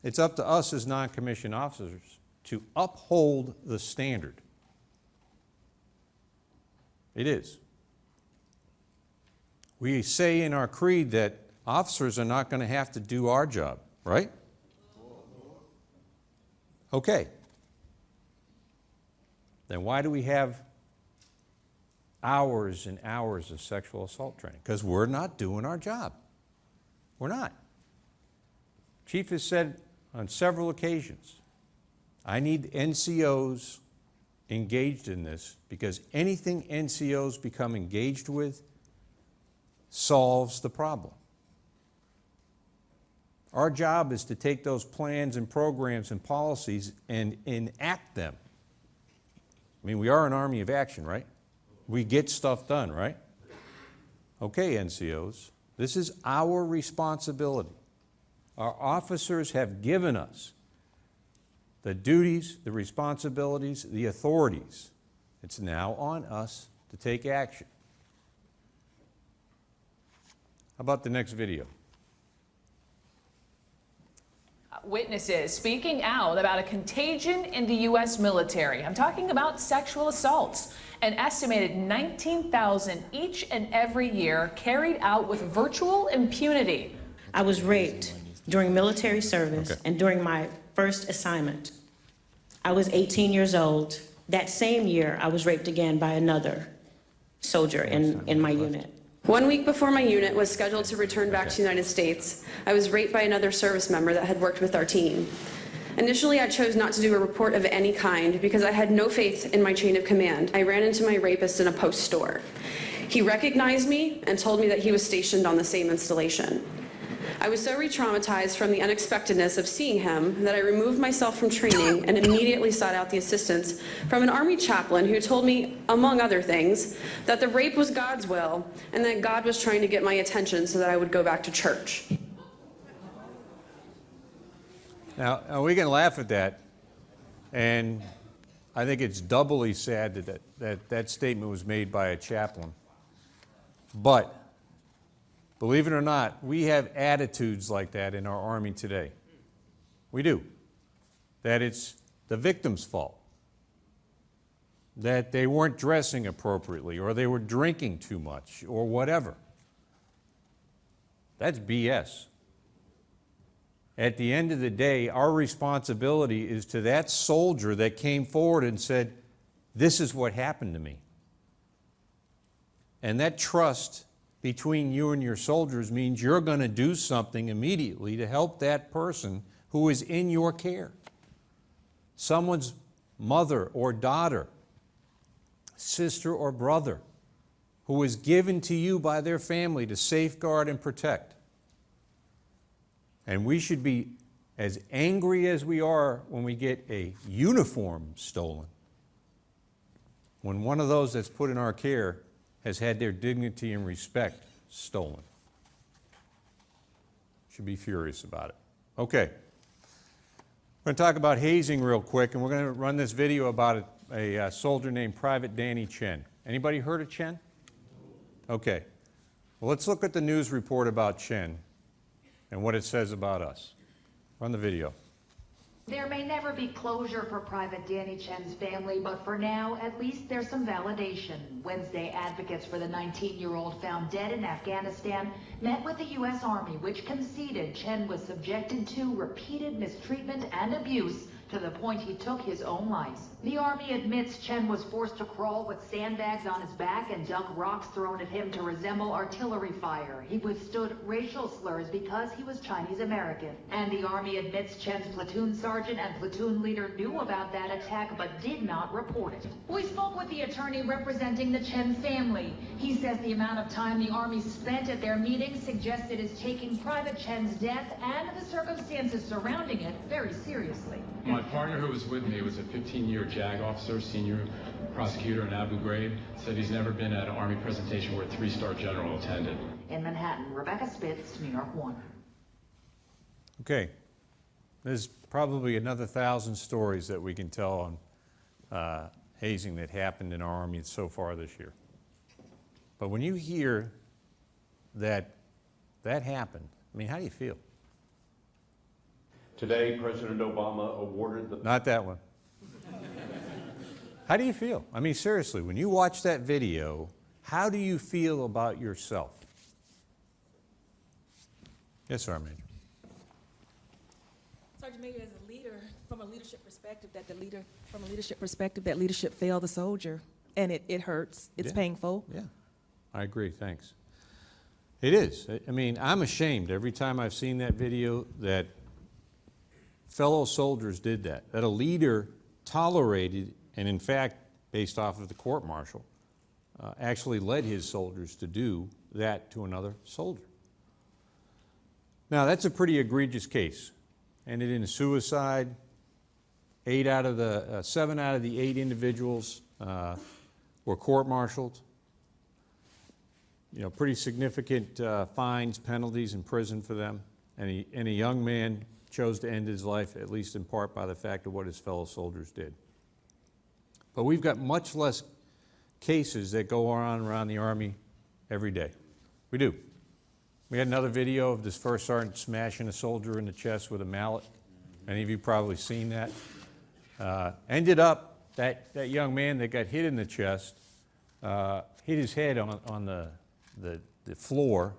It's up to us as non-commissioned officers to uphold the standard. It is. We say in our creed that officers are not going to have to do our job, right? Okay. Then why do we have hours and hours of sexual assault training? Because we're not doing our job. We're not. Chief has said on several occasions, I need NCOs engaged in this because anything NCOs become engaged with solves the problem. Our job is to take those plans and programs and policies and enact them. I mean, we are an army of action, right? We get stuff done, right? Okay, NCOs, this is our responsibility. Our officers have given us the duties, the responsibilities, the authorities. It's now on us to take action. How about the next video? Witnesses speaking out about a contagion in the U.S. military. I'm talking about sexual assaults. An estimated 19,000 each and every year carried out with virtual impunity. I was raped during military service and during my first assignment. I was 18 years old. That same year, I was raped again by another soldier in my unit. 1 week before my unit was scheduled to return back to the United States, I was raped by another service member that had worked with our team. Initially, I chose not to do a report of any kind because I had no faith in my chain of command. I ran into my rapist in a post store. He recognized me and told me that he was stationed on the same installation. I was so re-traumatized from the unexpectedness of seeing him that I removed myself from training and immediately sought out the assistance from an Army chaplain who told me, among other things, that the rape was God's will and that God was trying to get my attention so that I would go back to church. Now we can laugh at that, and I think it's doubly sad that statement was made by a chaplain. But believe it or not, we have attitudes like that in our Army today. We do. That it's the victim's fault. That they weren't dressing appropriately, or they were drinking too much, or whatever. That's BS. At the end of the day, our responsibility is to that soldier that came forward and said, this is what happened to me. And that trust between you and your soldiers means you're going to do something immediately to help that person who is in your care. Someone's mother or daughter, sister or brother, who is given to you by their family to safeguard and protect. And we should be as angry as we are when we get a uniform stolen, when one of those that's put in our care has had their dignity and respect stolen. Should be furious about it. Okay. We're going to talk about hazing real quick, and we're going to run this video about a soldier named Private Danny Chen. Anybody heard of Chen? Okay. Well, let's look at the news report about Chen and what it says about us. Run the video. There may never be closure for Private Danny Chen's family, but for now, at least there's some validation. Wednesday, advocates for the 19-year-old found dead in Afghanistan met with the U.S. Army, which conceded Chen was subjected to repeated mistreatment and abuse to the point he took his own life. The Army admits Chen was forced to crawl with sandbags on his back and dunk rocks thrown at him to resemble artillery fire. He withstood racial slurs because he was Chinese American. And the Army admits Chen's platoon sergeant and platoon leader knew about that attack but did not report it. We spoke with the attorney representing the Chen family. He says the amount of time the Army spent at their meeting suggests it is taking Private Chen's death and the circumstances surrounding it very seriously. My partner who was with me was a 15-year JAG officer, senior prosecutor in Abu Ghraib, said he's never been at an Army presentation where a 3-star general attended. In Manhattan, Rebecca Spitz, New York 1. Okay. There's probably another 1,000 stories that we can tell on hazing that happened in our Army so far this year. But when you hear that happened, I mean, how do you feel? Today, President Obama awarded the... Not that one. How do you feel? I mean, seriously, when you watch that video, how do you feel about yourself? Yes, Sergeant Major. Sergeant Major, as a leader, from a leadership perspective, that leadership failed the soldier, and it hurts. It's painful. Yeah, I agree. Thanks. It is. I mean, I'm ashamed every time I've seen that video that fellow soldiers did that a leader tolerated and in fact, based off of the court-martial, actually led his soldiers to do that to another soldier. Now, that's a pretty egregious case. Ended in a suicide. 7 out of the 8 individuals were court-martialed. You know, pretty significant fines, penalties, and prison for them. And a young man chose to end his life, at least in part by the fact of what his fellow soldiers did. But we've got much less cases that go on around the Army every day. We do. We had another video of this first sergeant smashing a soldier in the chest with a mallet. Many of you probably seen that. Ended up, that young man that got hit in the chest hit his head on the floor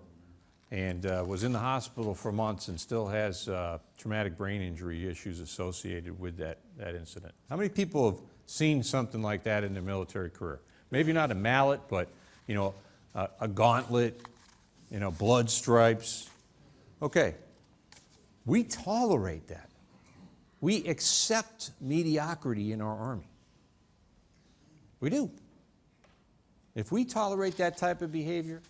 and was in the hospital for months and still has traumatic brain injury issues associated with that incident. How many people have seen something like that in their military career? Maybe not a mallet, but you know, a gauntlet, you know, blood stripes. Okay, we tolerate that. We accept mediocrity in our Army. We do. If we tolerate that type of behavior,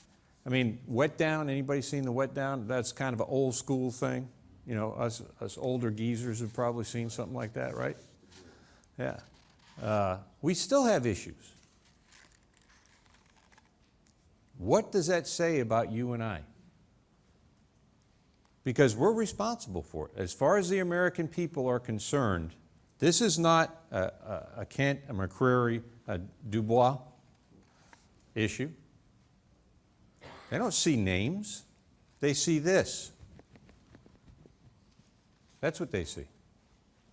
I mean, wet down, anybody seen the wet down? That's kind of an old school thing. You know, us older geezers have probably seen something like that, right? Yeah. We still have issues. What does that say about you and I? Because we're responsible for it. As far as the American people are concerned, this is not a Kent, a McCreary, a Dubois issue. They don't see names. They see this. That's what they see.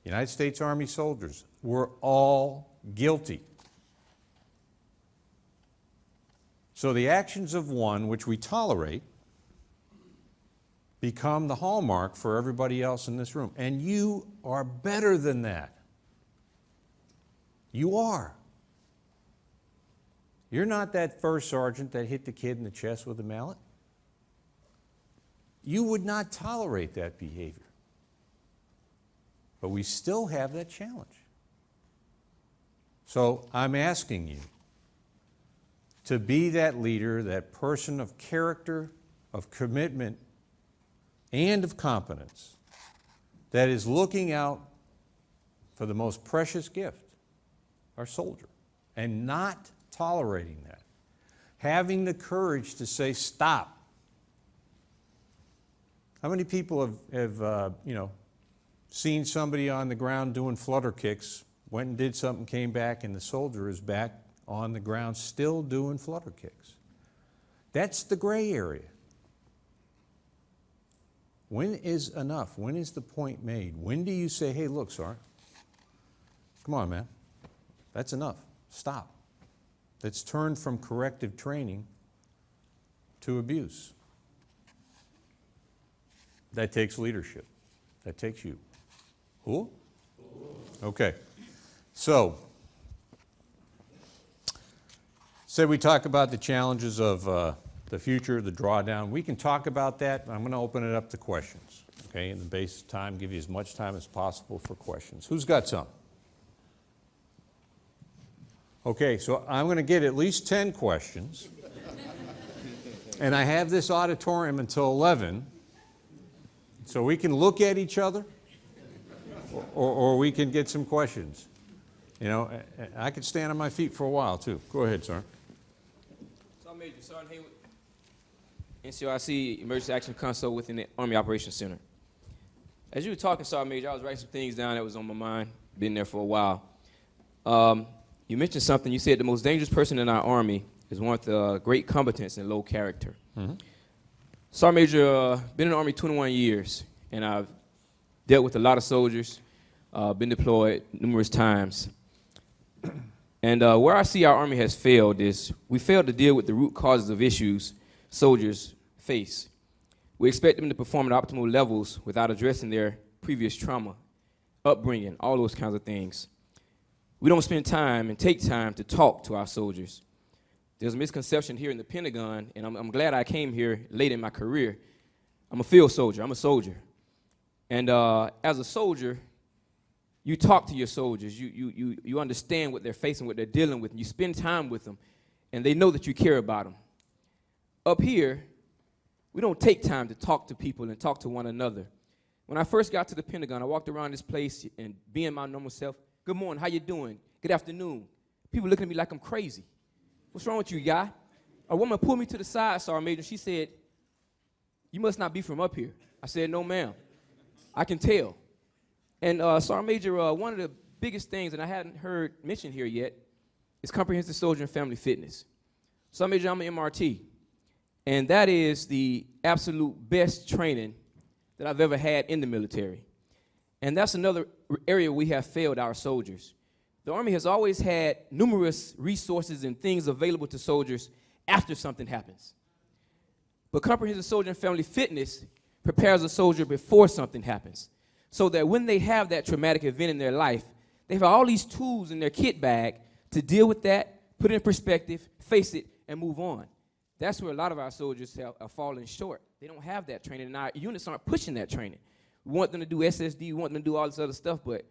United States Army soldiers were all guilty. So the actions of one, which we tolerate, become the hallmark for everybody else in this room. And you are better than that. You are. You're not that first sergeant that hit the kid in the chest with a mallet. You would not tolerate that behavior. But we still have that challenge. So I'm asking you to be that leader, that person of character, of commitment, and of competence that is looking out for the most precious gift, our soldier, and not tolerating that. Having the courage to say, stop. How many people have seen somebody on the ground doing flutter kicks, went and did something, came back, and the soldier is back on the ground still doing flutter kicks? That's the gray area. When is enough? When is the point made? When do you say, hey, look, Sergeant, come on, man, that's enough, stop. Let's turn from corrective training to abuse. That takes leadership. That takes you. Cool? Okay. So, say we talk about the challenges of the future, the drawdown. We can talk about that. I'm going to open it up to questions. Okay, in the base time, give you as much time as possible for questions. Who's got some? Okay, so I'm going to get at least 10 questions. And I have this auditorium until 11. So we can look at each other, or we can get some questions. You know, I could stand on my feet for a while, too. Go ahead, sir. Sergeant Major, Sergeant Hayward, NCOIC Emergency Action Console within the Army Operations Center. As you were talking, Sergeant Major, I was writing some things down that was on my mind. Been there for a while. You mentioned something. You said the most dangerous person in our Army is one with great competence and low character. Mm-hmm. Sergeant Major, been in the Army 21 years, and I've dealt with a lot of soldiers, been deployed numerous times. And where I see our Army has failed is we failed to deal with the root causes of issues soldiers face. We expect them to perform at optimal levels without addressing their previous trauma, upbringing, all those kinds of things. We don't spend time and take time to talk to our soldiers. There's a misconception here in the Pentagon, and I'm glad I came here late in my career. I'm a field soldier. I'm a soldier. And as a soldier, You talk to your soldiers. You understand what they're facing, what they're dealing with. And you spend time with them, and they know that you care about them. Up here, we don't take time to talk to people and talk to one another. When I first got to the Pentagon, I walked around this place and being my normal self. Good morning, how you doing? Good afternoon. People looking at me like I'm crazy. What's wrong with you, guy? A woman pulled me to the side, Sergeant Major, and she said, you must not be from up here. I said, no, ma'am. I can tell. And Sergeant Major, one of the biggest things, and I hadn't heard mentioned here yet, is comprehensive soldier and family fitness. Sergeant Major, I'm an MRT. And that is the absolute best training that I've ever had in the military. And that's another area we have failed our soldiers. The Army has always had numerous resources and things available to soldiers after something happens. But comprehensive soldier and family fitness prepares a soldier before something happens, so that when they have that traumatic event in their life, they have all these tools in their kit bag to deal with that, put it in perspective, face it, and move on. That's where a lot of our soldiers are falling short. They don't have that training, and our units aren't pushing that training. We want them to do SSD, we want them to do all this other stuff, but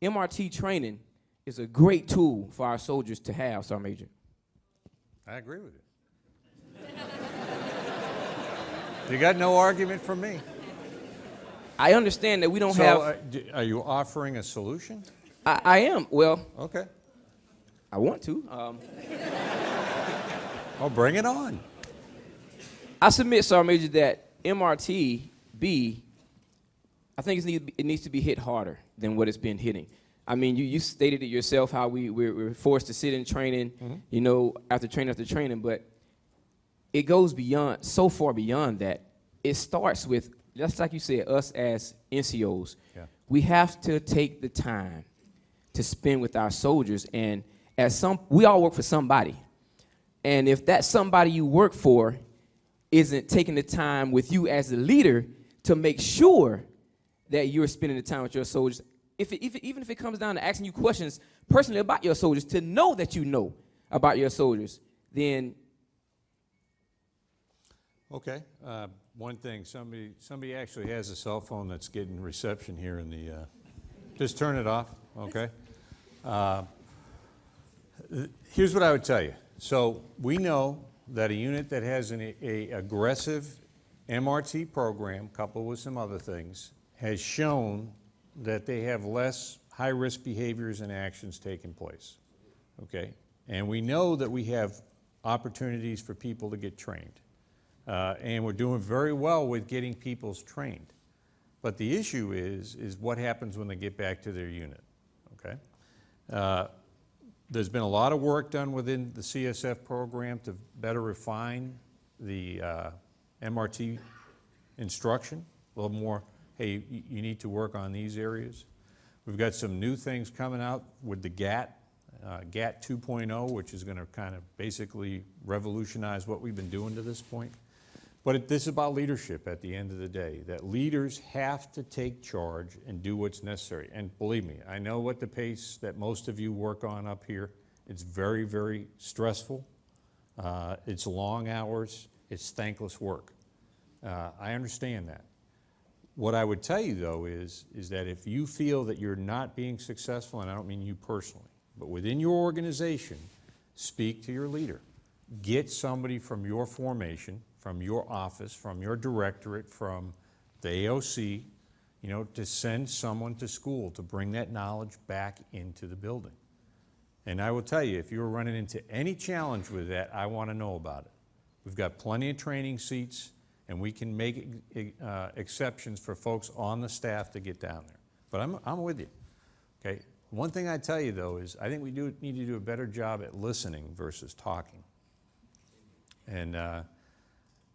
MRT training is a great tool for our soldiers to have, Sergeant Major. I agree with you. You got no argument from me. I understand that we don't have... are you offering a solution? I am. Well... Okay. I want to. Oh, bring it on. I submit, Sergeant Major, that MRT-B, I think it needs to be hit harder than what it's been hitting. I mean, you stated it yourself, how we're forced to sit in training, you know, after training, but it goes beyond, so far beyond that. It starts with, just like you said, us as NCOs. Yeah. We have to take the time to spend with our soldiers, and we all work for somebody. And if that somebody you work for isn't taking the time with you as a leader to make sure that you're spending the time with your soldiers, even if it comes down to asking you questions personally about your soldiers, to know that you know about your soldiers, then... Okay. One thing, somebody actually has a cell phone that's getting reception here in the... just turn it off, okay? Here's what I would tell you. So we know that a unit that has an aggressive MRT program, coupled with some other things, has shown that they have less high-risk behaviors and actions taking place, okay? And we know that we have opportunities for people to get trained. And we're doing very well with getting people trained. But the issue is what happens when they get back to their unit, okay? There's been a lot of work done within the CSF program to better refine the MRT instruction, a little more, hey, you need to work on these areas. We've got some new things coming out with the GAT 2.0, which is going to kind of basically revolutionize what we've been doing to this point. But this is about leadership at the end of the day, that leaders have to take charge and do what's necessary. And believe me, I know what the pace that most of you work on up here. It's very, very stressful. It's long hours. It's thankless work. I understand that. What I would tell you, though, is that if you feel that you're not being successful, and I don't mean you personally, but within your organization, speak to your leader. Get somebody from your formation, from your office, from your directorate, from the AOC, you know, to send someone to school to bring that knowledge back into the building. And I will tell you, if you're running into any challenge with that, I want to know about it. We've got plenty of training seats, and we can make exceptions for folks on the staff to get down there. But I'm with you, okay? One thing I tell you, though, is I think we need to do a better job at listening versus talking. And,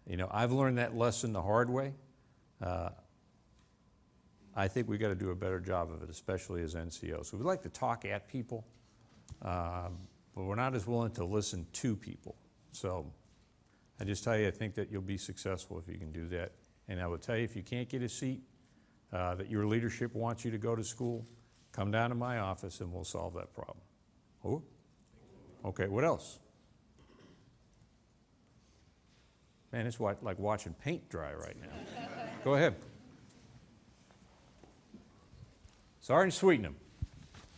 you know, I've learned that lesson the hard way. I think we've got to do a better job of it, especially as NCOs. So we like to talk at people, but we're not as willing to listen to people. So I just tell you, I think that you'll be successful if you can do that. And I will tell you, if you can't get a seat that your leadership wants you to go to school, come down to my office and we'll solve that problem. Oh? Okay, what else? Man, it's like watching paint dry right now. Go ahead. Sergeant Sweetnam.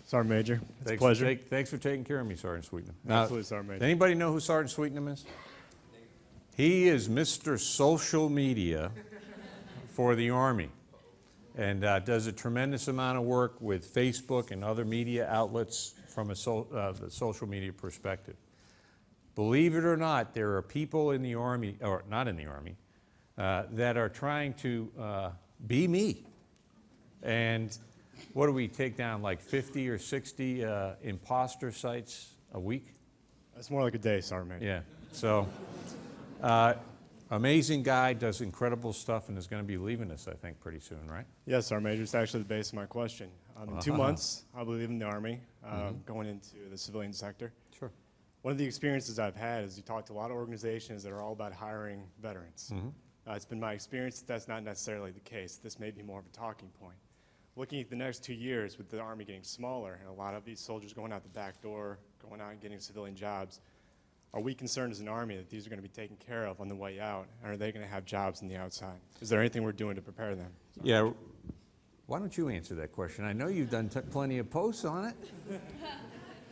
Sergeant Major, it's a Thanks pleasure. Thanks for taking care of me, Sergeant Sweetnam. Absolutely, Sergeant Major. Does anybody know who Sergeant Sweetnam is? He is Mr. Social Media for the Army, and does a tremendous amount of work with Facebook and other media outlets from a the social media perspective. Believe it or not, there are people in the Army, or not in the Army, that are trying to be me. And what do we take down, like 50 or 60 imposter sites a week? That's more like a day, Sergeant Major. Yeah, so amazing guy, does incredible stuff, and is going to be leaving us, I think, pretty soon, right? Yes, Sergeant Major, it's actually the base of my question. In 2 months, I'll be leaving the Army, going into the civilian sector. Sure. One of the experiences I've had is you talk to a lot of organizations that are all about hiring veterans. It's been my experience that that's not necessarily the case. This may be more of a talking point. Looking at the next 2 years with the Army getting smaller and a lot of these soldiers going out the back door, going out and getting civilian jobs, are we concerned as an Army that these are going to be taken care of on the way out, and are they going to have jobs on the outside? Is there anything we're doing to prepare them? Yeah, why don't you answer that question? I know you've done plenty of posts on it.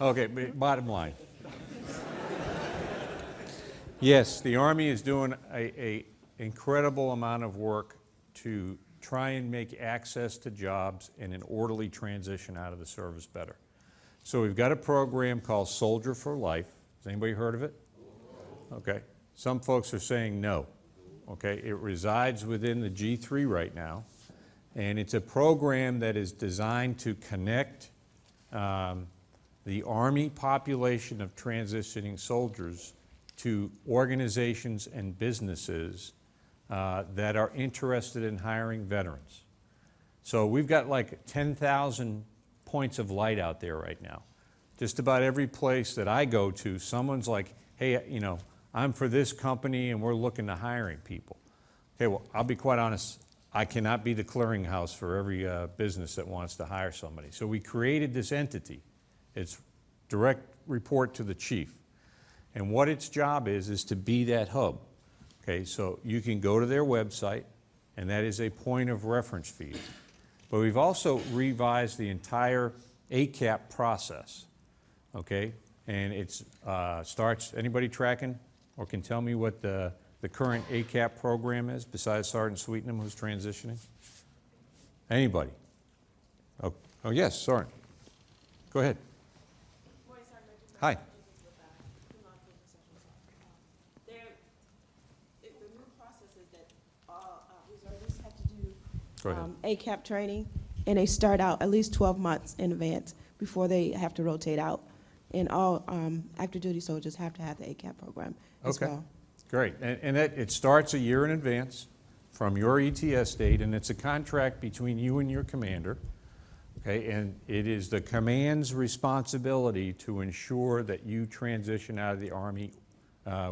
Okay, but bottom line. Yes, the Army is doing an incredible amount of work to try and make access to jobs and an orderly transition out of the service better. So we've got a program called Soldier for Life. Has anybody heard of it? Okay. Some folks are saying no. Okay. It resides within the G3 right now, and it's a program that is designed to connect the Army population of transitioning soldiers to organizations and businesses that are interested in hiring veterans. So we've got like 10,000 points of light out there right now. Just about every place that I go to, someone's like, hey, you know, I'm for this company and we're looking to hiring people. Okay, well, I'll be quite honest, I cannot be the clearinghouse for every business that wants to hire somebody. So we created this entity. It's direct report to the chief. And what its job is to be that hub. Okay, so you can go to their website, and that is a point of reference feed. But we've also revised the entire ACAP process, okay? And it starts, anybody tracking or can tell me what the current ACAP program is besides Sergeant Sweetnam, who's transitioning? Anybody? Oh yes, Sergeant. Go ahead. Hi. Go ahead. ACAP training, and they start out at least 12 months in advance before they have to rotate out. And all active duty soldiers have to have the ACAP program as well. Great. And it starts a year in advance from your ETS date, and it's a contract between you and your commander. Okay, and it is the command's responsibility to ensure that you transition out of the Army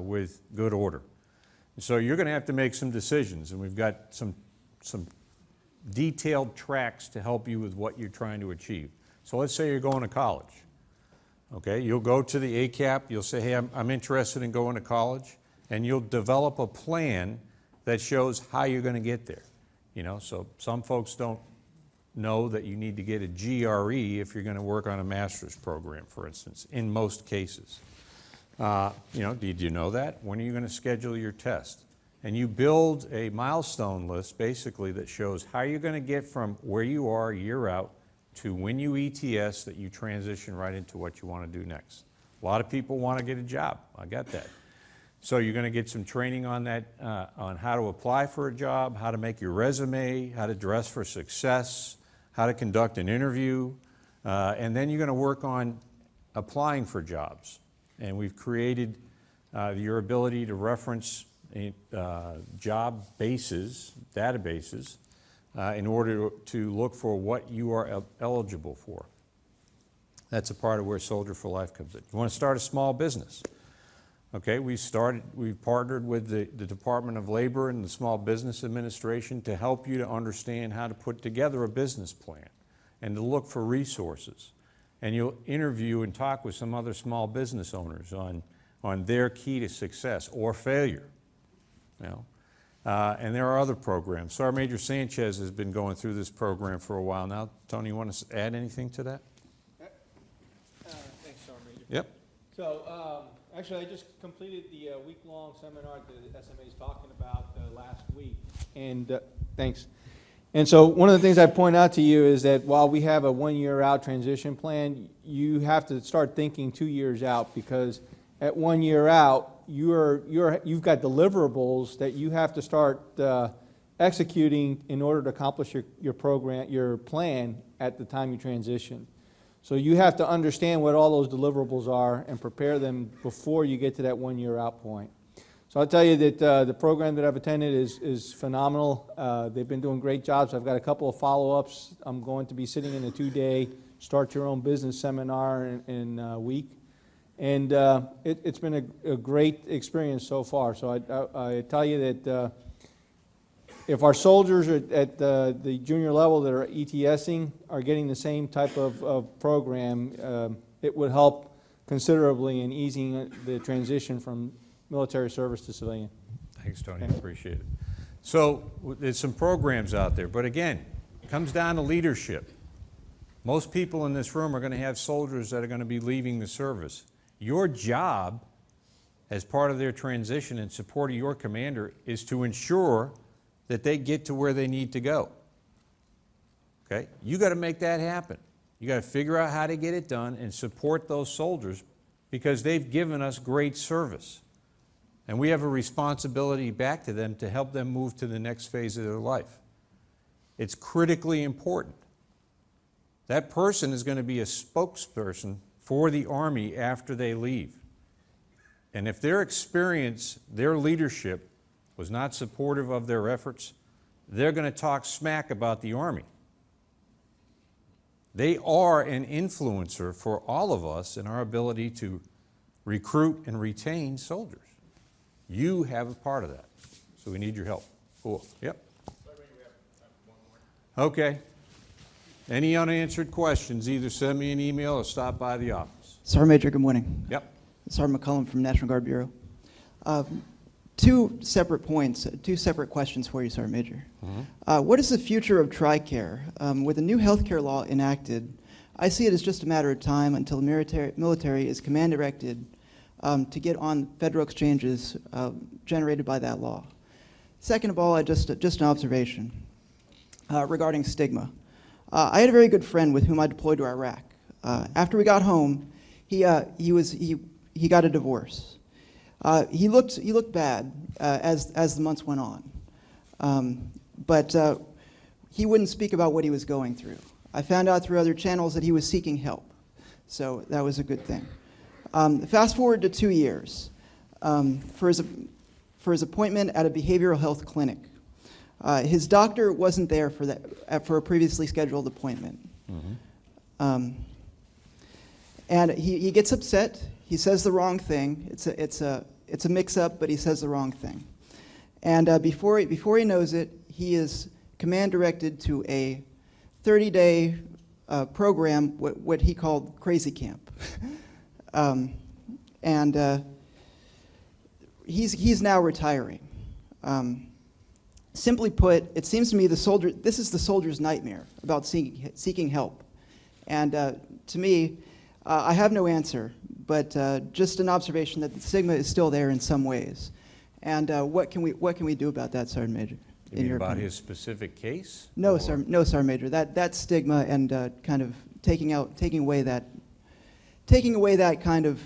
with good order. And so you're going to have to make some decisions, and we've got some detailed tracks to help you with what you're trying to achieve. So let's say you're going to college. Okay, you'll go to the ACAP, you'll say, hey, I'm interested in going to college, and you'll develop a plan that shows how you're going to get there. You know, so some folks don't know that you need to get a GRE if you're going to work on a master's program, for instance, in most cases. You know, did you know that? When are you going to schedule your test? And you build a milestone list, basically, that shows how you're going to get from where you are a year out to when you ETS, that you transition right into what you want to do next. A lot of people want to get a job. I got that. So you're going to get some training on that, on how to apply for a job, how to make your resume, how to dress for success, how to conduct an interview, and then you're going to work on applying for jobs. And we've created your ability to reference job bases, databases, in order to look for what you are eligible for. That's a part of where Soldier for Life comes in. You want to start a small business. Okay, we've partnered with the Department of Labor and the Small Business Administration to help you to understand how to put together a business plan and to look for resources. And you'll interview and talk with some other small business owners on their key to success or failure. You know? And there are other programs. Sergeant Major Sanchez has been going through this program for a while now. Tony, you want to add anything to that? Thanks, Sergeant Major. Yep. So, actually, I just completed the week-long seminar that the SMA is talking about last week. And thanks. And so one of the things I point out to you is that while we have a 1-year out transition plan, you have to start thinking 2 years out, because at 1 year out, you've got deliverables that you have to start executing in order to accomplish your program, your plan at the time you transition. So you have to understand what all those deliverables are and prepare them before you get to that 1 year out point. So I'll tell you that the program that I've attended is phenomenal. They've been doing great jobs. I've got a couple of follow-ups. I'm going to be sitting in a 2-day Start Your Own Business seminar in a week. And it's been a great experience so far. So I tell you that if our soldiers at the junior level that are ETSing are getting the same type of program, it would help considerably in easing the transition from military service to civilian. Thanks, Tony. I appreciate it. So there's some programs out there, but again, it comes down to leadership. Most people in this room are going to have soldiers that are going to be leaving the service. Your job, as part of their transition in support of your commander, is to ensure that they get to where they need to go. Okay? You got to make that happen. You got to figure out how to get it done and support those soldiers, because they've given us great service. And we have a responsibility back to them to help them move to the next phase of their life. It's critically important. That person is going to be a spokesperson for the Army after they leave. And if their experience, their leadership was not supportive of their efforts, they're going to talk smack about the Army. They are an influencer for all of us in our ability to recruit and retain soldiers. You have a part of that, so we need your help. Cool. Yep. Okay. Any unanswered questions, either send me an email or stop by the office. Sergeant Major, good morning. Yep. Sergeant McCullum from National Guard Bureau. Two separate points, two separate questions for you, Sergeant Major. What is the future of TRICARE? With a new healthcare law enacted, I see it as just a matter of time until the military is command directed to get on federal exchanges generated by that law. Second of all, just an observation regarding stigma. I had a very good friend with whom I deployed to Iraq. After we got home, he got a divorce. He looked bad as the months went on, but he wouldn't speak about what he was going through. I found out through other channels that he was seeking help, so that was a good thing. Fast forward to 2 years for his appointment at a behavioral health clinic. His doctor wasn't there for a previously scheduled appointment. And he gets upset. He says the wrong thing. It's a mix-up, but he says the wrong thing. And before he knows it, he is command directed to a 30-day program, what he called Crazy Camp. He's now retiring. Simply put, it seems to me this is the soldier's nightmare about seeking help. And to me, I have no answer, but just an observation that the stigma is still there in some ways. And what can we do about that, Sergeant Major? You mean about his specific case? No, Sergeant Major. That stigma and kind of taking away that kind of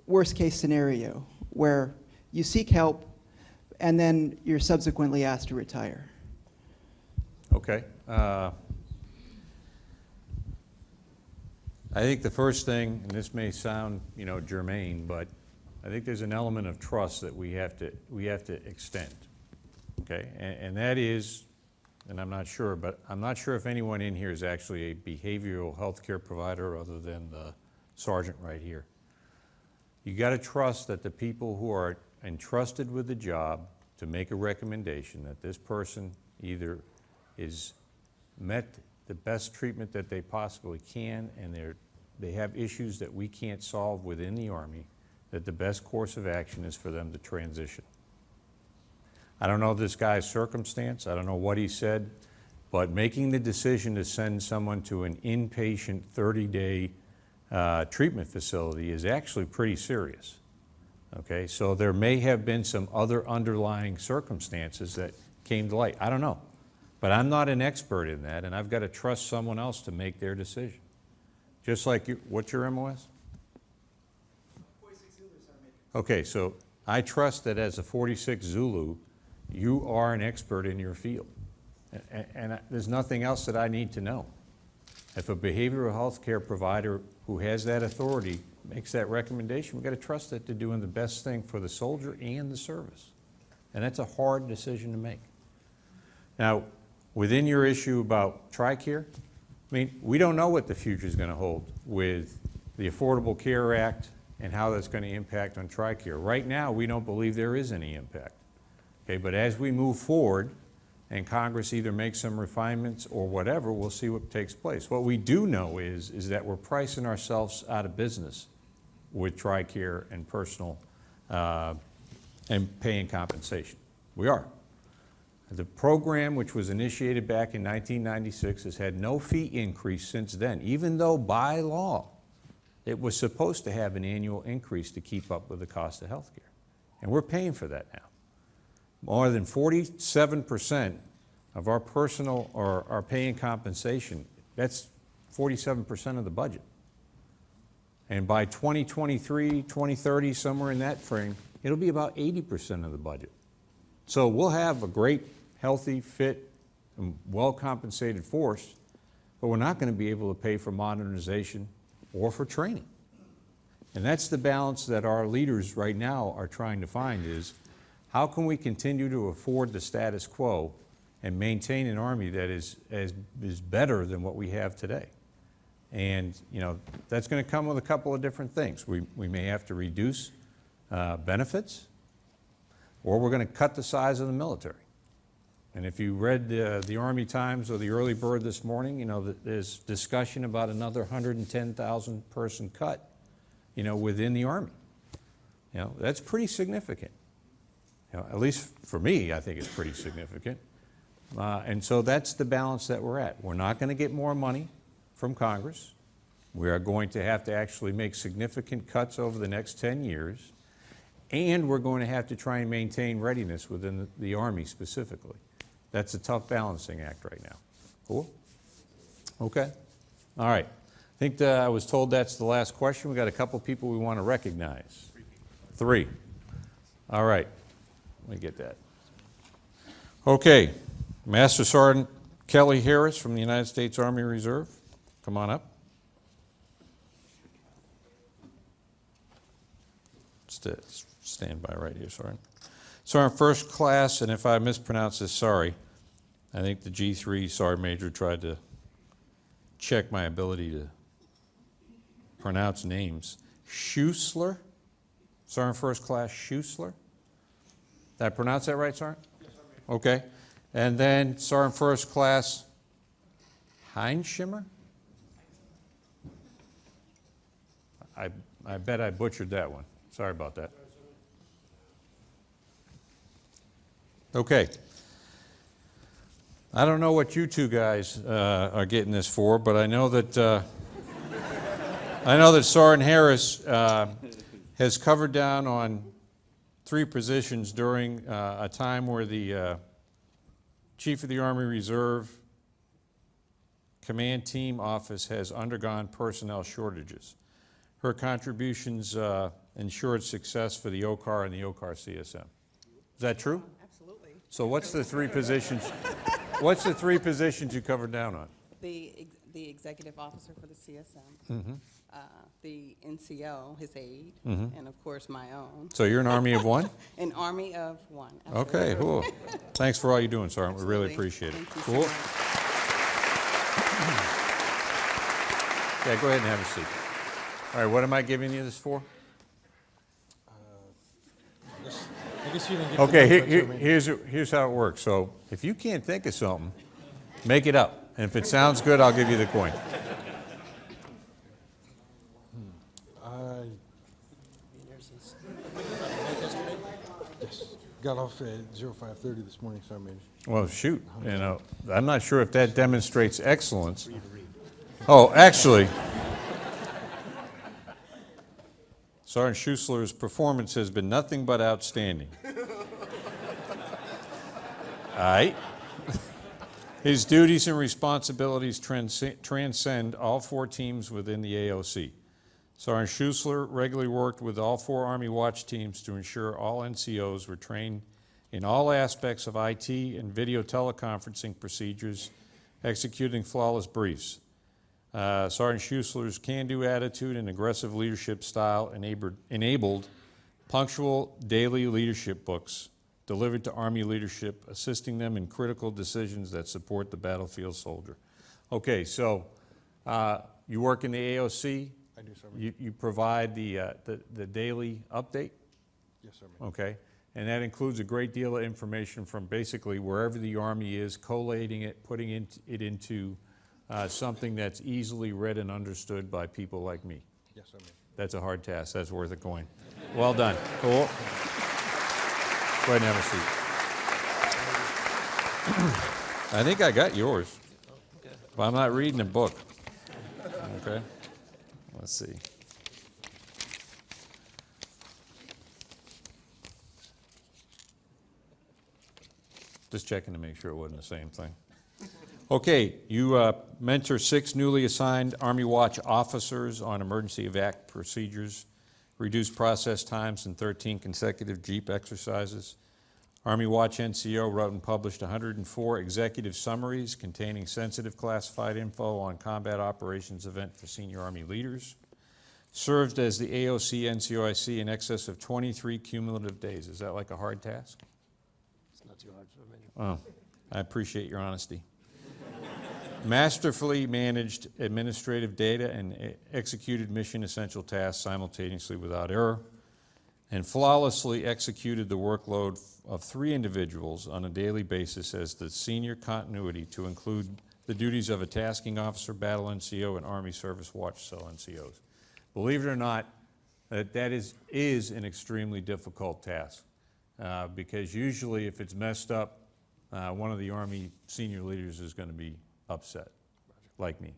worst case scenario where you seek help and then you're subsequently asked to retire. Okay. I think the first thing, and this may sound, germane, but I think there's an element of trust that we have to extend. Okay, and that is, and I'm not sure, but I'm not sure if anyone in here is actually a behavioral health care provider other than the sergeant right here. You got to trust that the people who are entrusted with the job to make a recommendation that this person either is met the best treatment that they possibly can, and they have issues that we can't solve within the Army, that the best course of action is for them to transition. I don't know this guy's circumstance, I don't know what he said, but making the decision to send someone to an inpatient 30-day treatment facility is actually pretty serious. Okay, so there may have been some other underlying circumstances that came to light. I don't know, but I'm not an expert in that, and I've got to trust someone else to make their decision. Just like you, what's your MOS? 46 Zulu, Sergeant Major. Okay, so I trust that as a 46 Zulu, you are an expert in your field. And there's nothing else that I need to know. If a behavioral health care provider who has that authority makes that recommendation, we've got to trust that they're doing the best thing for the soldier and the service. And that's a hard decision to make. Now, within your issue about TRICARE, I mean, we don't know what the future is going to hold with the Affordable Care Act and how that's going to impact on TRICARE. Right now, we don't believe there is any impact. Okay, but as we move forward and Congress either makes some refinements or whatever, we'll see what takes place. What we do know is that we're pricing ourselves out of business with TRICARE and personal and paying compensation. We are. The program, which was initiated back in 1996, has had no fee increase since then, even though by law it was supposed to have an annual increase to keep up with the cost of health care. And we're paying for that now. More than 47% of our personal or our paying compensation, that's 47% of the budget. And by 2023, 2030, somewhere in that frame, it'll be about 80% of the budget. So we'll have a great, healthy, fit, and well-compensated force, but we're not going to be able to pay for modernization or for training. And that's the balance that our leaders right now are trying to find is, how can we continue to afford the status quo and maintain an Army that is better than what we have today? And you know, that's going to come with a couple of different things. We may have to reduce benefits, or we're going to cut the size of the military. And if you read the Army Times or the Early Bird this morning, you know, there's discussion about another 110,000 person cut, you know, within the Army. You know, that's pretty significant. You know, at least for me, I think it's pretty significant. And so that's the balance that we're at. We're not going to get more money from Congress. We are going to have to actually make significant cuts over the next 10 years. And we're going to have to try and maintain readiness within the Army specifically. That's a tough balancing act right now. Cool? Okay. All right. I think that I was told that's the last question. We've got a couple people we want to recognize. 3. All right. Let me get that. Okay. Master Sergeant Kelly Harris from the United States Army Reserve. Come on up. Stand by right here, Sergeant. Sergeant First Class, and if I mispronounce this, sorry. I think the G3 Sergeant Major tried to check my ability to pronounce names. Schuessler? Sergeant First Class Schuessler? Did I pronounce that right, Sergeant? Yes, sir. Okay. And then Sergeant First Class Heinschimmer? I bet I butchered that one. Sorry about that. Okay. I don't know what you two guys are getting this for, but I know that Sergeant Harris has covered down on 3 positions during a time where the Chief of the Army Reserve Command Team Office has undergone personnel shortages. Her contributions ensured success for the OCAR and the OCAR CSM. Is that true? Absolutely. So what's the 3 positions? What's the 3 positions you covered down on? The executive officer for the CSM, Mm-hmm. the NCO, his aide, Mhm. and of course my own. So you're an Army of one? An army of one. Okay, absolutely. cool. Thanks for all you're doing, Sergeant. We really Absolutely. appreciate it. Thank you so Cool. much. Yeah, go ahead and have a seat. All right, what am I giving you this for? I guess you didn't get Okay, the number, here's how it works. So if you can't think of something, make it up. And if it sounds good, I'll give you the coin. Got off at 05:30 this morning, Sergeant Major. Well, shoot, you know, I'm not sure if that demonstrates excellence. Oh, actually, Sergeant Schussler's performance has been nothing but outstanding. All right. His duties and responsibilities transcend all 4 teams within the AOC. Sergeant Schussler regularly worked with all 4 Army Watch teams to ensure all NCOs were trained in all aspects of IT and video teleconferencing procedures, executing flawless briefs. Sergeant Schussler's can-do attitude and aggressive leadership style enabled punctual daily leadership books delivered to Army leadership, assisting them in critical decisions that support the battlefield soldier. Okay, so you work in the AOC. I do, sir. You provide the daily update? Yes, sir. Okay, and that includes a great deal of information from basically wherever the Army is, collating it, putting it into something that's easily read and understood by people like me. Yes, sir. That's a hard task. That's worth a coin. Well done. Cool. Go ahead and have a seat. I think I got yours, but I'm not reading a book. Okay, let's see. Just checking to make sure it wasn't the same thing. Okay, you mentor 6 newly assigned Army Watch officers on emergency evac procedures, reduced process times in 13 consecutive Jeep exercises. Army Watch NCO wrote and published 104 executive summaries containing sensitive classified info on combat operations event for senior Army leaders. Served as the AOC NCOIC in excess of 23 cumulative days. Is that like a hard task? It's not too hard, Sergeant Major. Oh, I appreciate your honesty. Masterfully managed administrative data and executed mission essential tasks simultaneously without error, and flawlessly executed the workload of 3 individuals on a daily basis as the senior continuity to include the duties of a tasking officer, battle NCO, and Army Service Watch Cell NCOs. Believe it or not, that is an extremely difficult task because usually if it's messed up, one of the Army senior leaders is going to be upset, like me.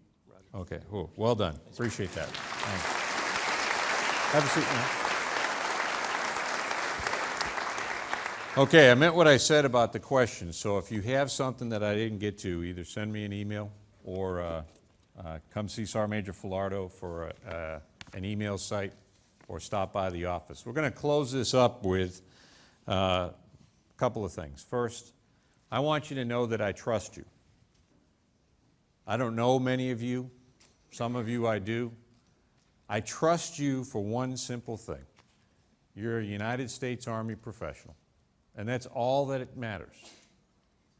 Okay, cool. Well done. Appreciate that. Thanks. Have a seat now. Okay, I meant what I said about the questions, so if you have something that I didn't get to, either send me an email or come see Sergeant Major Filardo for an email site or stop by the office. We're going to close this up with a couple of things. First, I want you to know that I trust you. I don't know many of you. Some of you I do. I trust you for one simple thing. You're a United States Army professional, and that's all that it matters.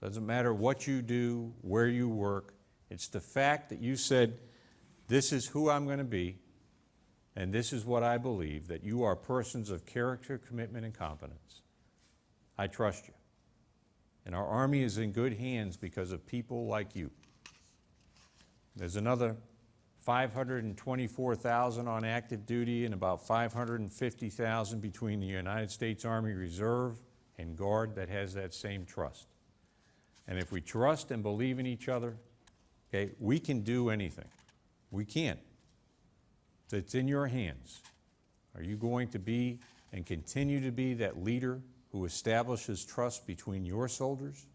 Doesn't matter what you do, where you work. It's the fact that you said, this is who I'm going to be, and this is what I believe, that you are persons of character, commitment, and competence. I trust you. And our Army is in good hands because of people like you. There's another 524,000 on active duty and about 550,000 between the United States Army Reserve and Guard that has that same trust. And if we trust and believe in each other, okay, we can do anything. We can. It's in your hands. Are you going to be and continue to be that leader who establishes trust between your soldiers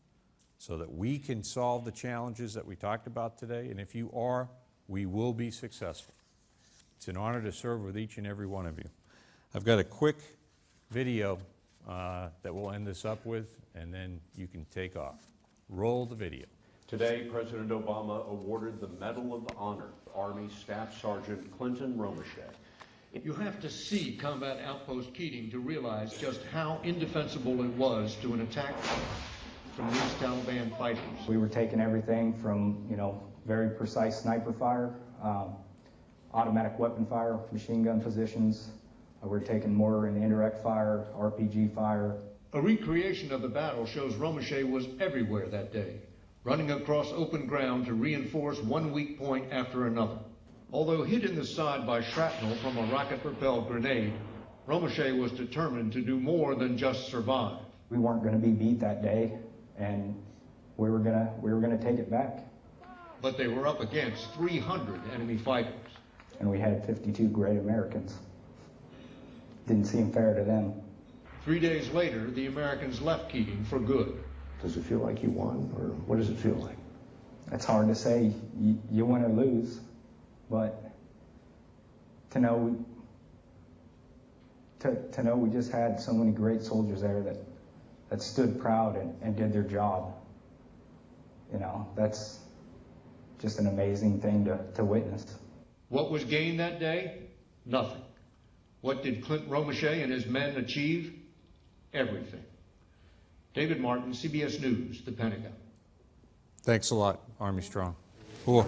so that we can solve the challenges that we talked about today? And if you are, we will be successful. It's an honor to serve with each and every one of you. I've got a quick video that we'll end this up with, and then you can take off. Roll the video. Today, President Obama awarded the Medal of Honor to Army Staff Sergeant Clinton Romeshay. You have to see Combat Outpost Keating to realize just how indefensible it was to an attack from these Taliban fighters. We were taking everything from, very precise sniper fire, automatic weapon fire, machine gun positions. We're taking mortar and indirect fire, RPG fire. A recreation of the battle shows Romeshay was everywhere that day, running across open ground to reinforce one weak point after another. Although hit in the side by shrapnel from a rocket-propelled grenade, Romeshay was determined to do more than just survive. We weren't going to be beat that day, and we were gonna take it back. But they were up against 300 enemy fighters. And we had 52 great Americans. Didn't seem fair to them. 3 days later, the Americans left Keating for good. Does it feel like you won, or what does it feel like? It's hard to say. You win or lose, but to know we just had so many great soldiers there that stood proud and did their job. You know, that's just an amazing thing to witness. What was gained that day? Nothing. What did Clint Romeshay and his men achieve? Everything. David Martin, CBS News, the Pentagon. Thanks a lot, Army Strong. Cool.